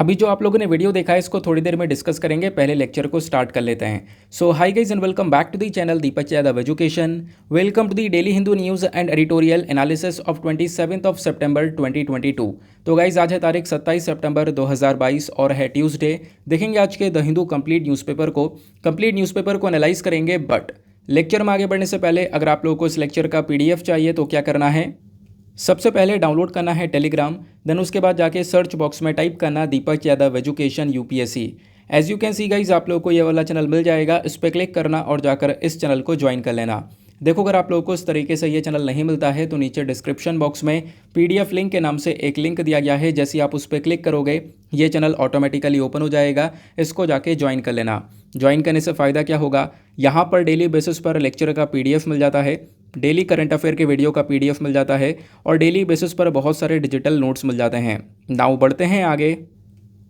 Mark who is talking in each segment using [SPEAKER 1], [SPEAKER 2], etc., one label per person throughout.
[SPEAKER 1] अभी जो आप लोगों ने वीडियो देखा है इसको थोड़ी देर में डिस्कस करेंगे। पहले लेक्चर को स्टार्ट कर लेते हैं। So hi guys and welcome back to the channel Deepak Yadav education. Welcome to the daily Hindu news and editorial analysis of 27 September 2022। तो गाइस आज है तारीख 27 सितंबर 2022 और है ट्यूसडे। देखेंगे आज के द हिंदू कंप्लीट न्यूज़पेपर को एनालाइज करेंगे। बट लेक्चर में आगे बढ़ने से पहले अगर आप लोगों को इस लेक्चर का पीडीएफ चाहिए तो क्या करना है, सबसे पहले डाउनलोड करना है टेलीग्राम। देन उसके बाद जाके सर्च बॉक्स में टाइप करना Deepak Yadav education UPSC. As you can see guys आप लोगों को ये वाला चैनल मिल जाएगा, इस पर क्लिक करना और जाकर इस चैनल को ज्वाइन कर लेना। देखो अगर आप लोगों को इस तरीके से ये चैनल नहीं मिलता है तो नीचे डिस्क्रिप्शन बॉक्स में पीडीएफ लिंक के नाम से एक लिंक दिया गया है। जैसे आप उस पर क्लिक करोगे ये चैनल ऑटोमेटिकली ओपन हो जाएगा, इसको जाके ज्वाइन कर लेना। ज्वाइन करने से फ़ायदा क्या होगा, यहाँ पर डेली बेसिस पर लेक्चर का पीडीएफ मिल जाता है, डेली करंट अफेयर के वीडियो का पीडीएफ मिल जाता है और डेली बेसिस पर बहुत सारे डिजिटल नोट्स मिल जाते हैं। नाउ बढ़ते हैं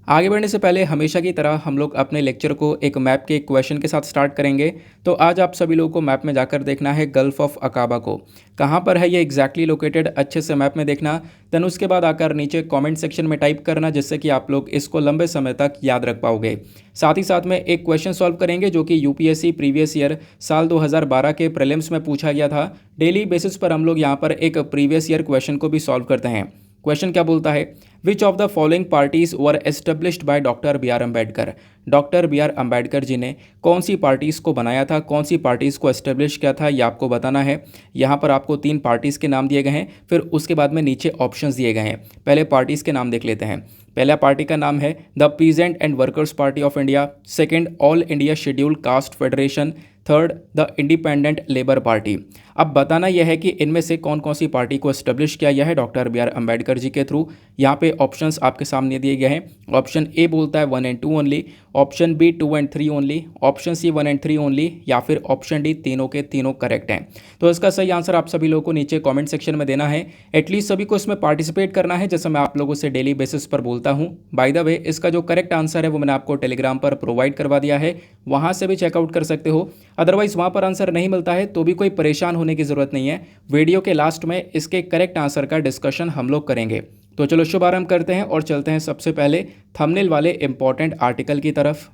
[SPEAKER 1] आगे बढ़ने से पहले हमेशा की तरह हम लोग अपने लेक्चर को एक मैप के एक क्वेश्चन के साथ स्टार्ट करेंगे। तो आज आप सभी लोगों को मैप में जाकर देखना है गल्फ ऑफ अकाबा को कहाँ पर है ये एग्जैक्टली लोकेटेड, अच्छे से मैप में देखना। देन उसके बाद आकर नीचे कमेंट सेक्शन में टाइप करना, जिससे कि आप लोग इसको लंबे समय तक याद रख पाओगे। साथ ही साथ में एक क्वेश्चन सॉल्व करेंगे जो कि यूपीएससी प्रीवियस ईयर साल 2012 के प्रीलिम्स में पूछा गया था। डेली बेसिस पर हम लोग यहाँ पर एक प्रीवियस ईयर क्वेश्चन को भी सॉल्व करते हैं। क्वेश्चन क्या बोलता है, which of the following parties were established by doctor B R Ambedkar. Doctor B R Ambedkar ji ने कौन सी पार्टीज़ को बनाया था, कौन सी पार्टीज़ को एस्टेब्लिश किया था, ये आपको बताना है। यहाँ पर आपको 3 पार्टीज़ के नाम दिए गए हैं, फिर उसके बाद में नीचे ऑप्शंस दिए गए हैं। पहले पार्टीज़ के नाम देख लेते हैं। पहला पार्टी का नाम है the peasant and workers party of India, second all India scheduled caste federation, third the independent labour party. अब बताना यह है कि इनमें से कौन कौन सी पार्टी को एस्टेब्लिश किया गया है डॉक्टर बी आर अम्बेडकर जी के थ्रू। यहाँ पे ऑप्शंस आपके सामने दिए गए हैं। ऑप्शन ए बोलता है 1 and 2 only, option B 2 and 3 only, option C 1 and 3 only, या फिर ऑप्शन डी तीनों के तीनों करेक्ट हैं। तो इसका सही आंसर आप सभी लोगों को नीचे कमेंट सेक्शन में देना है। एटलीस्ट सभी को इसमें पार्टिसिपेट करना है, जैसे मैं आप लोगों से डेली बेसिस पर बोलता हूँ। बाय द वे इसका जो करेक्ट आंसर है वो मैंने आपको टेलीग्राम पर प्रोवाइड करवा दिया है, वहाँ से भी चेकआउट कर सकते हो। अदरवाइज वहाँ पर आंसर नहीं मिलता है तो भी कोई परेशान होने की ज़रूरत नहीं है। वीडियो के लास्ट में इसके करेक्ट आंसर का डिस्कशन हम लोग करेंगे। तो चलो शुभारंभ करते हैं और चलते हैं सबसे पहले थंबनेल वाले इंपॉर्टेंट आर्टिकल की तरफ।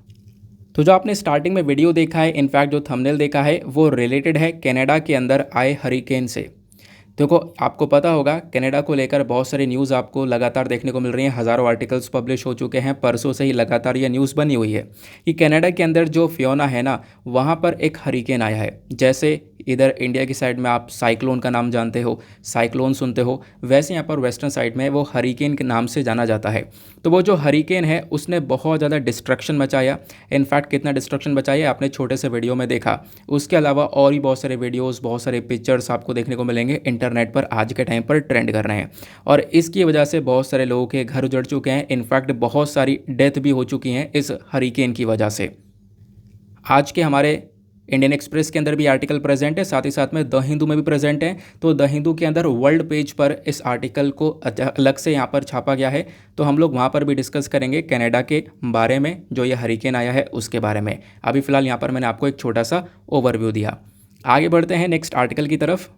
[SPEAKER 1] तो जो आपने स्टार्टिंग में वीडियो देखा है, इनफैक्ट जो थंबनेल देखा है वो रिलेटेड है कनाडा के अंदर आए हरिकेन से। देखो आपको पता होगा कनाडा को लेकर बहुत सारी न्यूज़ आपको लगातार देखने को मिल रही हैं। हज़ारों आर्टिकल्स पब्लिश हो चुके हैं, परसों से ही लगातार ये न्यूज़ बनी हुई है कि कनाडा के अंदर जो फियोना है ना, वहाँ पर एक हरिकेन आया है। जैसे इधर इंडिया की साइड में आप साइक्लोन का नाम जानते हो, साइक्लोन सुनते हो, वैसे यहाँ पर वेस्टर्न साइड में वो हरिकेन के नाम से जाना जाता है। तो वो जो हरिकेन है उसने बहुत ज़्यादा डिस्ट्रक्शन मचाया। इनफैक्ट कितना डिस्ट्रक्शन मचाया आपने छोटे से वीडियो में देखा। उसके अलावा और भी बहुत सारे वीडियोज़, बहुत सारे पिक्चर्स आपको देखने को मिलेंगे इंटरनेट पर, आज के टाइम पर ट्रेंड कर रहे हैं। और इसकी वजह से बहुत सारे लोगों के घर उजड़ चुके हैं। इनफैक्ट बहुत सारी डेथ भी हो चुकी हैं इस हरिकेन की वजह से। आज के हमारे इंडियन एक्सप्रेस के अंदर भी आर्टिकल प्रेजेंट है, साथ ही साथ में द हिंदू में भी प्रेजेंट है। तो द हिंदू के अंदर वर्ल्ड पेज पर इस आर्टिकल को अलग से यहाँ पर छापा गया है। तो हम लोग वहाँ पर भी डिस्कस करेंगे कनाडा के बारे में, जो ये हरिकेन आया है उसके बारे में। अभी फ़िलहाल यहाँ पर मैंने आपको एक छोटा सा ओवरव्यू दिया। आगे बढ़ते हैं नेक्स्ट आर्टिकल की तरफ।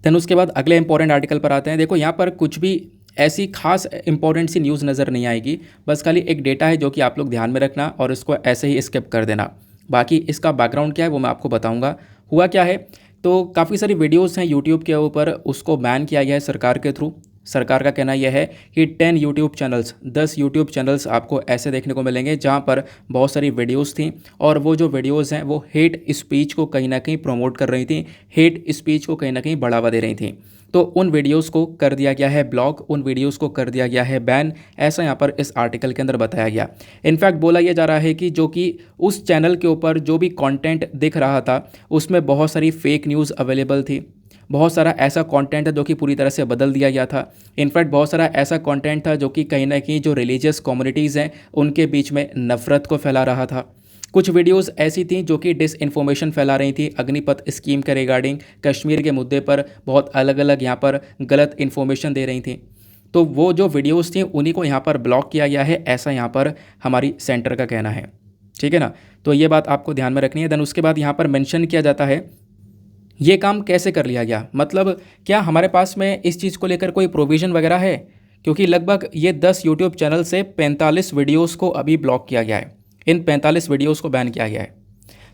[SPEAKER 1] देन उसके बाद अगले इंपॉर्टेंट आर्टिकल पर आते हैं। देखो यहाँ पर कुछ भी ऐसी खास इंपॉर्टेंट सी न्यूज़ नज़र नहीं आएगी, बस खाली एक डेटा है जो कि आप लोग ध्यान में रखना और इसको ऐसे ही स्किप कर देना। बाकी इसका बैकग्राउंड क्या है वो मैं आपको बताऊंगा। हुआ क्या है, तो काफ़ी सारी वीडियोस हैं यूट्यूब के ऊपर, उसको बैन किया गया है सरकार के थ्रू। सरकार का कहना यह है कि 10 यूट्यूब चैनल्स आपको ऐसे देखने को मिलेंगे जहां पर बहुत सारी वीडियोस थी और वो जो वीडियोस हैं वो हेट स्पीच को कहीं ना कहीं प्रमोट कर रही थी, हेट स्पीच को कहीं ना कहीं बढ़ावा दे रही थी। तो उन वीडियोस को कर दिया गया है ब्लॉक, उन वीडियोस को कर दिया गया है बैन, ऐसा यहाँ पर इस आर्टिकल के अंदर बताया गया। इनफैक्ट बोला यह जा रहा है कि जो कि उस चैनल के ऊपर जो भी कंटेंट दिख रहा था उसमें बहुत सारी फेक न्यूज़ अवेलेबल थी, बहुत सारा ऐसा कंटेंट है जो कि पूरी तरह से बदल दिया गया था। इनफैक्ट बहुत सारा ऐसा कंटेंट था जो कि कहीं ना कहीं जो रिलीजियस कम्युनिटीज़ हैं उनके बीच में नफ़रत को फैला रहा था। कुछ वीडियोस ऐसी थी जो कि डिस इन्फॉर्मेशन फैला रही थी अग्निपथ स्कीम के रिगार्डिंग, कश्मीर के मुद्दे पर बहुत अलग अलग यहाँ पर गलत इन्फॉर्मेशन दे रही थी। तो वो जो वीडियोस थी उन्हीं को यहाँ पर ब्लॉक किया गया है, ऐसा यहाँ पर हमारी सेंटर का कहना है। ठीक है ना, तो ये बात आपको ध्यान में रखनी है। देन उसके बाद यहाँ पर मेंशन किया जाता है ये काम कैसे कर लिया गया, मतलब क्या हमारे पास में इस चीज़ को लेकर कोई प्रोविज़न वगैरह है क्योंकि लगभग ये 10 यूट्यूब चैनल से 45 वीडियोस को अभी ब्लॉक किया गया है। इन 45 वीडियोस को बैन किया गया है।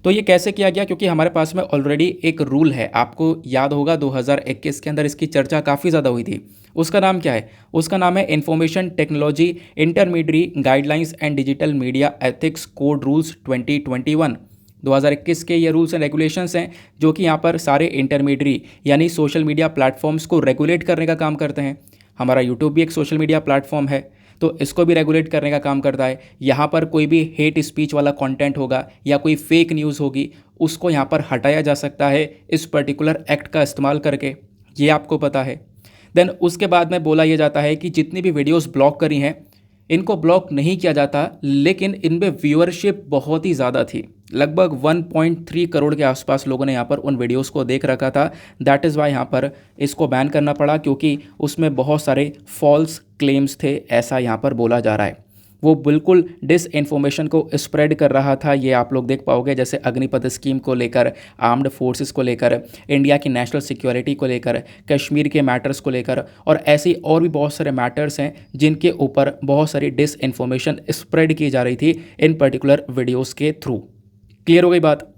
[SPEAKER 1] तो ये कैसे किया गया? क्योंकि हमारे पास में ऑलरेडी एक रूल है, आपको याद होगा 2021 के अंदर इसकी चर्चा काफ़ी ज़्यादा हुई थी। उसका नाम क्या है? उसका नाम है information technology intermediary guidelines and digital media ethics code rules 2021। 2021 के ये रूल्स एंड रेगुलेशंस हैं जो कि यहाँ पर सारे इंटरमीडिएटरी यानी सोशल मीडिया प्लेटफॉर्म्स को रेगुलेट करने का काम करते हैं। हमारा यूट्यूब भी एक सोशल मीडिया प्लेटफॉर्म है, तो इसको भी रेगुलेट करने का काम करता है। यहाँ पर कोई भी हेट स्पीच वाला कंटेंट होगा या कोई फेक न्यूज़ होगी, उसको यहाँ पर हटाया जा सकता है इस पर्टिकुलर एक्ट का इस्तेमाल करके, ये आपको पता है। देन उसके बाद में बोला यह जाता है कि जितनी भी वीडियोस ब्लॉक करी हैं इनको ब्लॉक नहीं किया जाता, लेकिन इनमें व्यूअरशिप बहुत ही ज़्यादा थी। लगभग 1.3 करोड़ के आसपास लोगों ने यहाँ पर उन वीडियोस को देख रखा था। दैट इज़ वाई यहाँ पर इसको बैन करना पड़ा, क्योंकि उसमें बहुत सारे फॉल्स क्लेम्स थे, ऐसा यहाँ पर बोला जा रहा है। वो बिल्कुल डिस इन्फॉर्मेशन को स्प्रेड कर रहा था, ये आप लोग देख पाओगे, जैसे अग्निपथ स्कीम को लेकर, आर्म्ड फोर्सेस को लेकर, इंडिया की नेशनल सिक्योरिटी को लेकर, कश्मीर के मैटर्स को लेकर, और ऐसी और भी बहुत सारे मैटर्स हैं जिनके ऊपर बहुत सारी डिस इन्फॉर्मेशन स्प्रेड की जा रही थी इन पर्टिकुलर वीडियोज़ के थ्रू। क्लियर हो गई बात?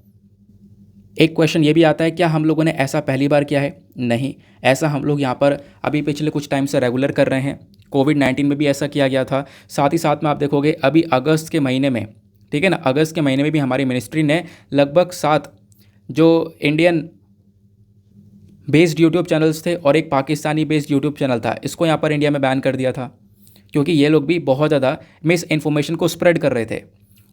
[SPEAKER 1] एक क्वेश्चन ये भी आता है, क्या हम लोगों ने ऐसा पहली बार किया है? नहीं, ऐसा हम लोग यहाँ पर अभी पिछले कुछ टाइम से रेगुलर कर रहे हैं। कोविड-19 में भी ऐसा किया गया था। साथ ही साथ में आप देखोगे अभी अगस्त के महीने में, ठीक है ना, अगस्त के महीने में भी हमारी मिनिस्ट्री ने लगभग 7 जो इंडियन बेस्ड यूट्यूब चैनल्स थे और एक पाकिस्तानी बेस्ड यूट्यूब चैनल था, इसको यहाँ पर इंडिया में बैन कर दिया था, क्योंकि ये लोग भी बहुत ज़्यादा मिस इन्फॉर्मेशन को स्प्रेड कर रहे थे।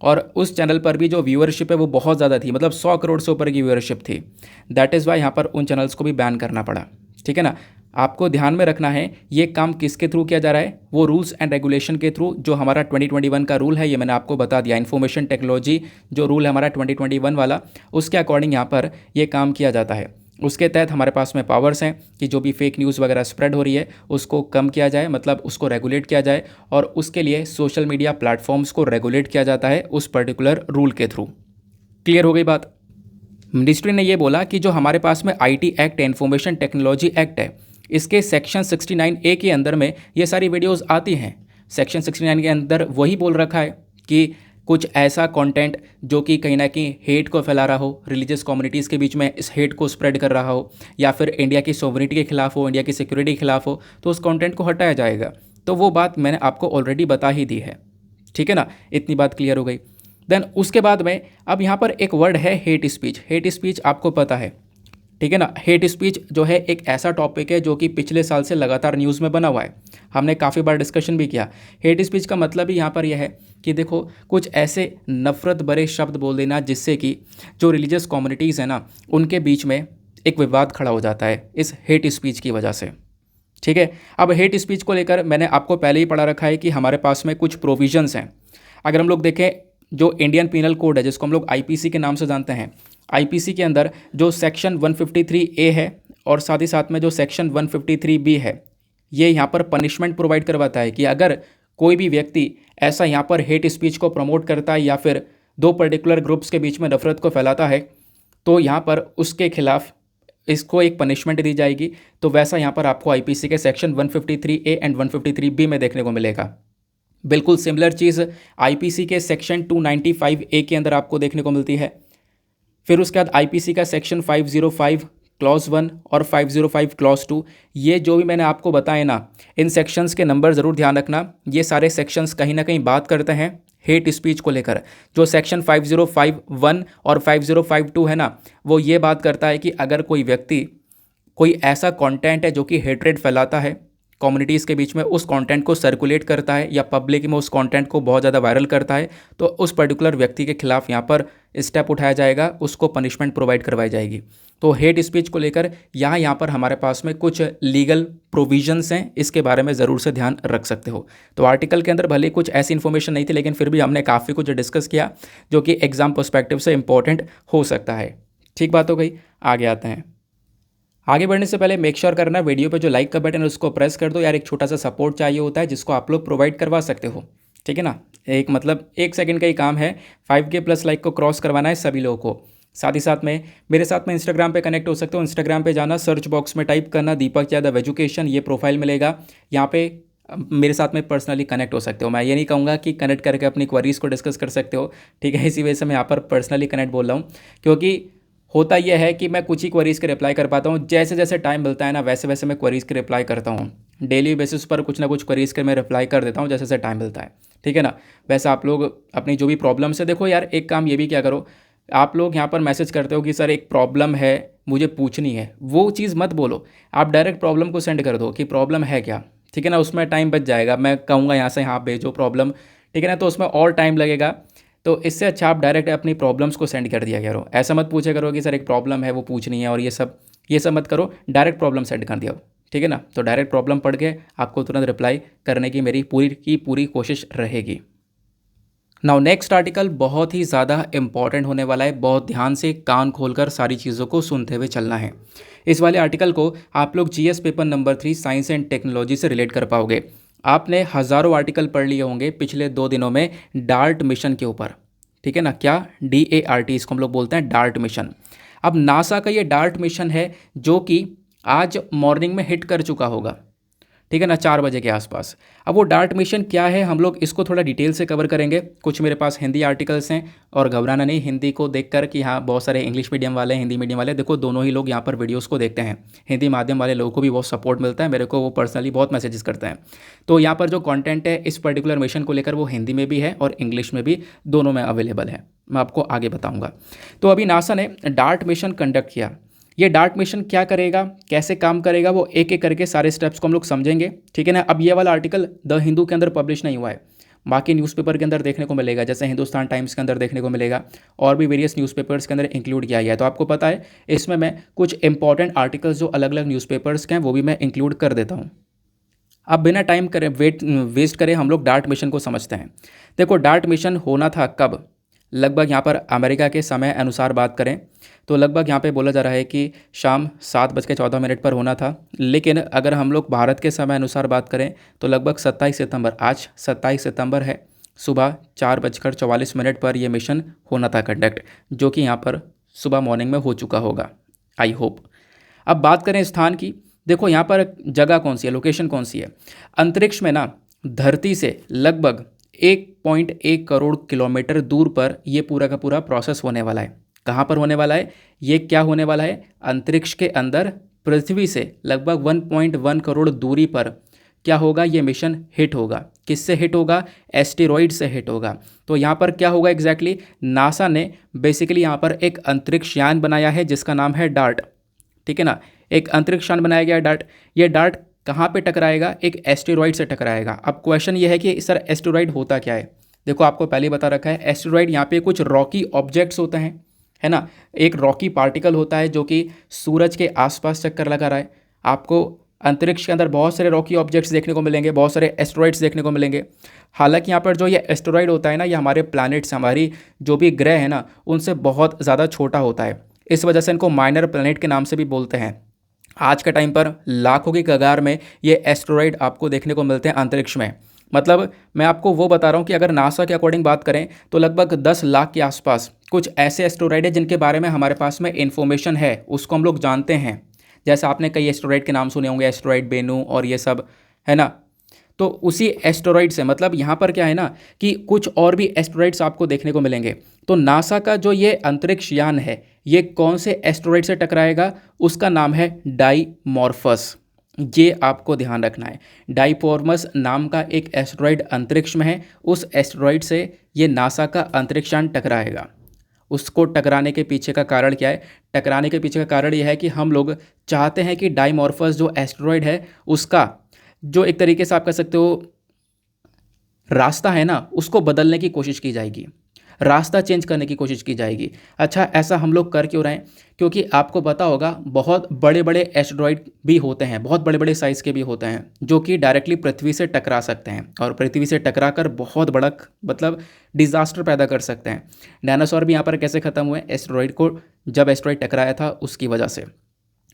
[SPEAKER 1] और उस चैनल पर भी जो व्यूअरशिप है वो बहुत ज़्यादा थी, मतलब 100 करोड़ से ऊपर की व्यूअरशिप थी। दैट इज़ वाई यहाँ पर उन चैनल्स को भी बैन करना पड़ा, ठीक है ना। आपको ध्यान में रखना है ये काम किसके थ्रू किया जा रहा है, वो रूल्स एंड रेगुलेशन के थ्रू, जो हमारा 2021 का रूल है, ये मैंने आपको बता दिया। इन्फॉर्मेशन टेक्नोलॉजी जो रूल है हमारा 2021 वाला, उसके अकॉर्डिंग यहाँ पर ये काम किया जाता है। उसके तहत हमारे पास में पावर्स हैं कि जो भी फेक न्यूज़ वगैरह स्प्रेड हो रही है उसको कम किया जाए, मतलब उसको रेगुलेट किया जाए, और उसके लिए सोशल मीडिया प्लेटफॉर्म्स को रेगुलेट किया जाता है उस पर्टिकुलर रूल के थ्रू। क्लियर हो गई बात? मिनिस्ट्री ने ये बोला कि जो हमारे पास में आईटी एक्ट है, इन्फॉर्मेशन टेक्नोलॉजी एक्ट है, इसके सेक्शन 69A के अंदर में ये सारी वीडियोज़ आती हैं। सेक्शन 69 के अंदर वही बोल रखा है कि कुछ ऐसा कंटेंट जो कि कहीं ना कहीं हेट को फैला रहा हो, रिलीजियस कम्युनिटीज़ के बीच में इस हेट को स्प्रेड कर रहा हो, या फिर इंडिया की सॉवरेनिटी के खिलाफ हो, इंडिया की सिक्योरिटी के खिलाफ हो, तो उस कंटेंट को हटाया जाएगा। तो वो बात मैंने आपको ऑलरेडी बता ही दी है, ठीक है ना, इतनी बात क्लियर हो गई। देन उसके बाद में अब यहाँ पर एक वर्ड है हेट स्पीच। हेट स्पीच आपको पता है, ठीक है ना। हेट स्पीच जो है एक ऐसा टॉपिक है जो कि पिछले साल से लगातार न्यूज़ में बना हुआ है, हमने काफ़ी बार डिस्कशन भी किया। हेट स्पीच का मतलब ही यहाँ पर यह है कि देखो कुछ ऐसे नफ़रत भरे शब्द बोल देना जिससे कि जो रिलीजियस कम्युनिटीज़ हैं ना, उनके बीच में एक विवाद खड़ा हो जाता है इस हेट स्पीच की वजह से, ठीक है। अब हेट स्पीच को लेकर मैंने आपको पहले ही पढ़ा रखा है कि हमारे पास में कुछ प्रोविजंस हैं। अगर हम लोग देखें जो इंडियन पीनल कोड है, जिसको हम लोग आईपीसी के नाम से जानते हैं, आईपीसी के अंदर जो सेक्शन 153A है और साथ ही साथ में जो सेक्शन 153B है, ये यहाँ पर पनिशमेंट प्रोवाइड करवाता है कि अगर कोई भी व्यक्ति ऐसा यहाँ पर हेट स्पीच को प्रमोट करता है या फिर दो पर्टिकुलर ग्रुप्स के बीच में नफरत को फैलाता है, तो यहाँ पर उसके खिलाफ इसको एक पनिशमेंट दी जाएगी। तो वैसा यहाँ पर आपको आईपीसी के सेक्शन 153A एंड 153B में देखने को मिलेगा। बिल्कुल सिमिलर चीज़ आईपीसी के सेक्शन 295A के अंदर आपको देखने को मिलती है। फिर उसके बाद आईपीसी का सेक्शन 505 क्लॉज 1 और 505 क्लॉज 2, ये जो भी मैंने आपको बताए ना, इन सेक्शंस के नंबर ज़रूर ध्यान रखना। ये सारे सेक्शंस कहीं ना कहीं बात करते हैं हेट स्पीच को लेकर। जो सेक्शन 5051 और 5052 है ना, वो ये बात करता है कि अगर कोई व्यक्ति कोई ऐसा कंटेंट है जो कि हेट्रेड फैलाता है कम्युनिटीज़ के बीच में, उस कंटेंट को सर्कुलेट करता है या पब्लिक में उस कंटेंट को बहुत ज़्यादा वायरल करता है, तो उस पर्टिकुलर व्यक्ति के खिलाफ यहाँ पर स्टेप उठाया जाएगा, उसको पनिशमेंट प्रोवाइड करवाई जाएगी। तो हेट स्पीच को लेकर यहाँ पर हमारे पास में कुछ लीगल प्रोविजंस हैं, इसके बारे में ज़रूर से ध्यान रख सकते हो। तो आर्टिकल के अंदर भले कुछ ऐसी इन्फॉर्मेशन नहीं थी, लेकिन फिर भी हमने काफ़ी कुछ डिस्कस किया जो कि एग्जाम पर्सपेक्टिव से इंपॉर्टेंट हो सकता है। ठीक बात हो गई, आगे आते हैं। आगे बढ़ने से पहले मेक श्योर करना वीडियो पे जो लाइक का बटन है उसको प्रेस कर दो यार, एक छोटा सा सपोर्ट चाहिए होता है जिसको आप लोग प्रोवाइड करवा सकते हो, ठीक है ना। एक मतलब 1 सेकंड का ही काम है, 5K प्लस लाइक को क्रॉस करवाना है सभी लोगों को। साथ ही साथ में मेरे साथ में इंस्टाग्राम पे कनेक्ट हो सकते हो। इंस्टाग्राम पे जाना, सर्च बॉक्स में टाइप करना दीपक यादव एजुकेशन, ये प्रोफाइल मिलेगा। यहाँ पे मेरे साथ में पर्सनली कनेक्ट हो सकते हो। मैं ये नहीं कहूँगा कि कनेक्ट करके अपनी क्वेरीज़ को डिस्कस कर सकते हो, ठीक है। इसी वजह से मैं यहाँ पर पर्सनली कनेक्ट बोल रहा हूँ, क्योंकि होता यह है कि मैं कुछ ही क्वेरीज़ के रिप्लाई कर पाता हूँ। जैसे जैसे टाइम मिलता है ना, वैसे वैसे मैं क्वेरीज़ के रिप्लाई करता हूँ। डेली बेसिस पर कुछ ना कुछ क्वेरीज़ के मैं रिप्लाई कर देता हूँ जैसे जैसे टाइम मिलता है, ठीक है ना। वैसे आप लोग अपनी जो भी प्रॉब्लम्स है, देखो यार एक काम ये भी क्या करो, आप लोग यहाँ पर मैसेज करते हो कि सर एक प्रॉब्लम है मुझे पूछनी है, वो चीज़ मत बोलो। आप डायरेक्ट प्रॉब्लम को सेंड कर दो कि प्रॉब्लम है क्या, ठीक है ना। उसमें टाइम बच जाएगा। मैं कहूँगा यहाँ से यहाँ भेजो प्रॉब्लम, ठीक है ना, तो उसमें और टाइम लगेगा। तो इससे अच्छा आप डायरेक्ट अपनी प्रॉब्लम्स को सेंड कर दिया करो। ऐसा मत पूछा करो कि सर एक प्रॉब्लम है वो पूछनी है और ये सब मत करो। डायरेक्ट प्रॉब्लम सेंड कर दिया, ठीक है ना। तो डायरेक्ट प्रॉब्लम पढ़ के आपको तुरंत रिप्लाई करने की मेरी पूरी की पूरी कोशिश रहेगी। नाउ नेक्स्ट आर्टिकल बहुत ही ज़्यादा इंपॉर्टेंट होने वाला है। बहुत ध्यान से कान खोलकर सारी चीज़ों को सुनते हुए चलना है। इस वाले आर्टिकल को आप लोग GS paper number 3 science and technology से रिलेट कर पाओगे। आपने हज़ारों आर्टिकल पढ़ लिए होंगे पिछले 2 दिनों में डार्ट मिशन के ऊपर, ठीक है ना। क्या DART, इसको हम लोग बोलते हैं डार्ट मिशन। अब नासा का ये डार्ट मिशन है जो कि आज मॉर्निंग में हिट कर चुका होगा, ठीक है ना, 4 बजे के आसपास। अब वो डार्ट मिशन क्या है, हम लोग इसको थोड़ा डिटेल से कवर करेंगे। कुछ मेरे पास हिंदी आर्टिकल्स हैं, और घबराना नहीं हिंदी को देखकर कि हाँ बहुत सारे इंग्लिश मीडियम वाले, हिंदी मीडियम वाले, देखो दोनों ही लोग यहाँ पर वीडियोस को देखते हैं। हिंदी माध्यम वाले लोगों को भी बहुत सपोर्ट मिलता है, मेरे को वो पर्सनली बहुत मैसेजेस करते हैं। तो यहाँ पर जो कॉन्टेंट है इस पर्टिकुलर मिशन को लेकर वो हिंदी में भी है और इंग्लिश में भी, दोनों में अवेलेबल है। मैं आपको आगे बताऊँगा। तो अभी नासा ने डार्ट मिशन कंडक्ट किया। ये डार्ट मिशन क्या करेगा, कैसे काम करेगा, वो एक एक करके सारे स्टेप्स को हम लोग समझेंगे, ठीक है ना। अब ये वाला आर्टिकल द हिंदू के अंदर पब्लिश नहीं हुआ है, बाकी न्यूज़पेपर के अंदर देखने को मिलेगा, जैसे हिंदुस्तान टाइम्स के अंदर देखने को मिलेगा, और भी वेरियस न्यूज़पेपर्स के अंदर इंक्लूड किया गया है। तो आपको पता है इसमें मैं कुछ इंपॉर्टेंट आर्टिकल्स जो अलग अलग न्यूज़पेपर्स के हैं वो भी मैं इंक्लूड कर देता हूँ। अब बिना टाइम करें वेस्ट करें हम लोग डार्ट मिशन को समझते हैं। देखो डार्ट मिशन होना था कब, लगभग यहाँ पर अमेरिका के समय अनुसार बात करें तो लगभग यहाँ पे बोला जा रहा है कि शाम 7:14 पर होना था। लेकिन अगर हम लोग भारत के समय अनुसार बात करें तो लगभग 27 सितंबर, आज 27 सितंबर है, सुबह 4:44 पर यह मिशन होना था कंडक्ट, जो कि यहाँ पर सुबह मॉर्निंग में हो चुका होगा, आई होप। अब बात करें स्थान की, देखो यहाँ पर जगह कौन सी है, लोकेशन कौन सी है। अंतरिक्ष में ना धरती से लगभग 1.1 करोड़ किलोमीटर दूर पर ये पूरा का पूरा प्रोसेस होने वाला है। कहाँ पर होने वाला है, ये क्या होने वाला है, अंतरिक्ष के अंदर पृथ्वी से लगभग 1.1 करोड़ दूरी पर क्या होगा, ये मिशन हिट होगा। किससे हिट होगा, एस्टेरॉइड से हिट होगा। तो यहाँ पर क्या होगा एग्जैक्टली, नासा ने बेसिकली यहाँ पर एक अंतरिक्ष यान बनाया है जिसका नाम है डार्ट, ठीक है ना। एक अंतरिक्ष यान बनाया गया है डार्ट। ये डार्ट कहाँ पे टकराएगा, एक एस्टेरॉइड से टकराएगा। अब क्वेश्चन ये है कि सर एस्टेरॉइड होता क्या है। देखो आपको पहले ही बता रखा है, एस्टेरॉइड यहाँ पे कुछ रॉकी ऑब्जेक्ट्स होते हैं, है ना। एक रॉकी पार्टिकल होता है जो कि सूरज के आसपास चक्कर लगा रहा है। आपको अंतरिक्ष के अंदर बहुत सारे रॉकी ऑब्जेक्ट्स देखने को मिलेंगे, बहुत सारे एस्टेरॉइड्स देखने को मिलेंगे। हालांकि यहाँ पर जो ये एस्टेरॉइड होता है ना, ये हमारे प्लैनेट्स, हमारी जो भी ग्रह है ना, उनसे बहुत ज़्यादा छोटा होता है। इस वजह से इनको माइनर प्लैनेट के नाम से भी बोलते हैं। आज के टाइम पर लाखों की कगार में ये एस्टेरॉइड आपको देखने को मिलते हैं अंतरिक्ष में। मतलब मैं आपको वो बता रहा हूँ कि अगर नासा के अकॉर्डिंग बात करें तो लगभग 10 लाख के आसपास कुछ ऐसे एस्टेरॉइड है जिनके बारे में हमारे पास में इन्फॉर्मेशन है, उसको हम लोग जानते हैं। जैसे आपने कई एस्टेरॉइड के नाम सुने होंगे, एस्टेरॉइड बेनू और ये सब, है ना। तो उसी एस्टेरॉइड से, मतलब यहाँ पर क्या है ना कि कुछ और भी एस्टेरॉइड्स आपको देखने को मिलेंगे। तो नासा का जो ये अंतरिक्ष यान है ये कौन से एस्टेरॉइड से टकराएगा, उसका नाम है डाईमॉर्फस। ये आपको ध्यान रखना है, डाईमॉर्फस नाम का एक एस्टेरॉइड अंतरिक्ष में है। उस एस्टेरॉइड से ये नासा का अंतरिक्ष यान टकराएगा। उसको टकराने के पीछे का कारण क्या है, टकराने के पीछे का कारण यह है कि हम लोग चाहते हैं कि डाईमॉर्फस जो एस्टेरॉइड है उसका जो एक तरीके से आप कह सकते हो रास्ता है ना, उसको बदलने की कोशिश की जाएगी, रास्ता चेंज करने की कोशिश की जाएगी। अच्छा ऐसा हम लोग कर क्यों रहे हैं, क्योंकि आपको पता होगा बहुत बड़े बड़े एस्टेरॉइड भी होते हैं, बहुत बड़े बड़े साइज़ के भी होते हैं जो कि डायरेक्टली पृथ्वी से टकरा सकते हैं और पृथ्वी से टकरा कर बहुत बड़ा मतलब डिज़ास्टर पैदा कर सकते हैं। डायनासोर भी यहाँ पर कैसे ख़त्म हुए, एस्टेरॉइड को जब एस्टेरॉइड टकराया था उसकी वजह से,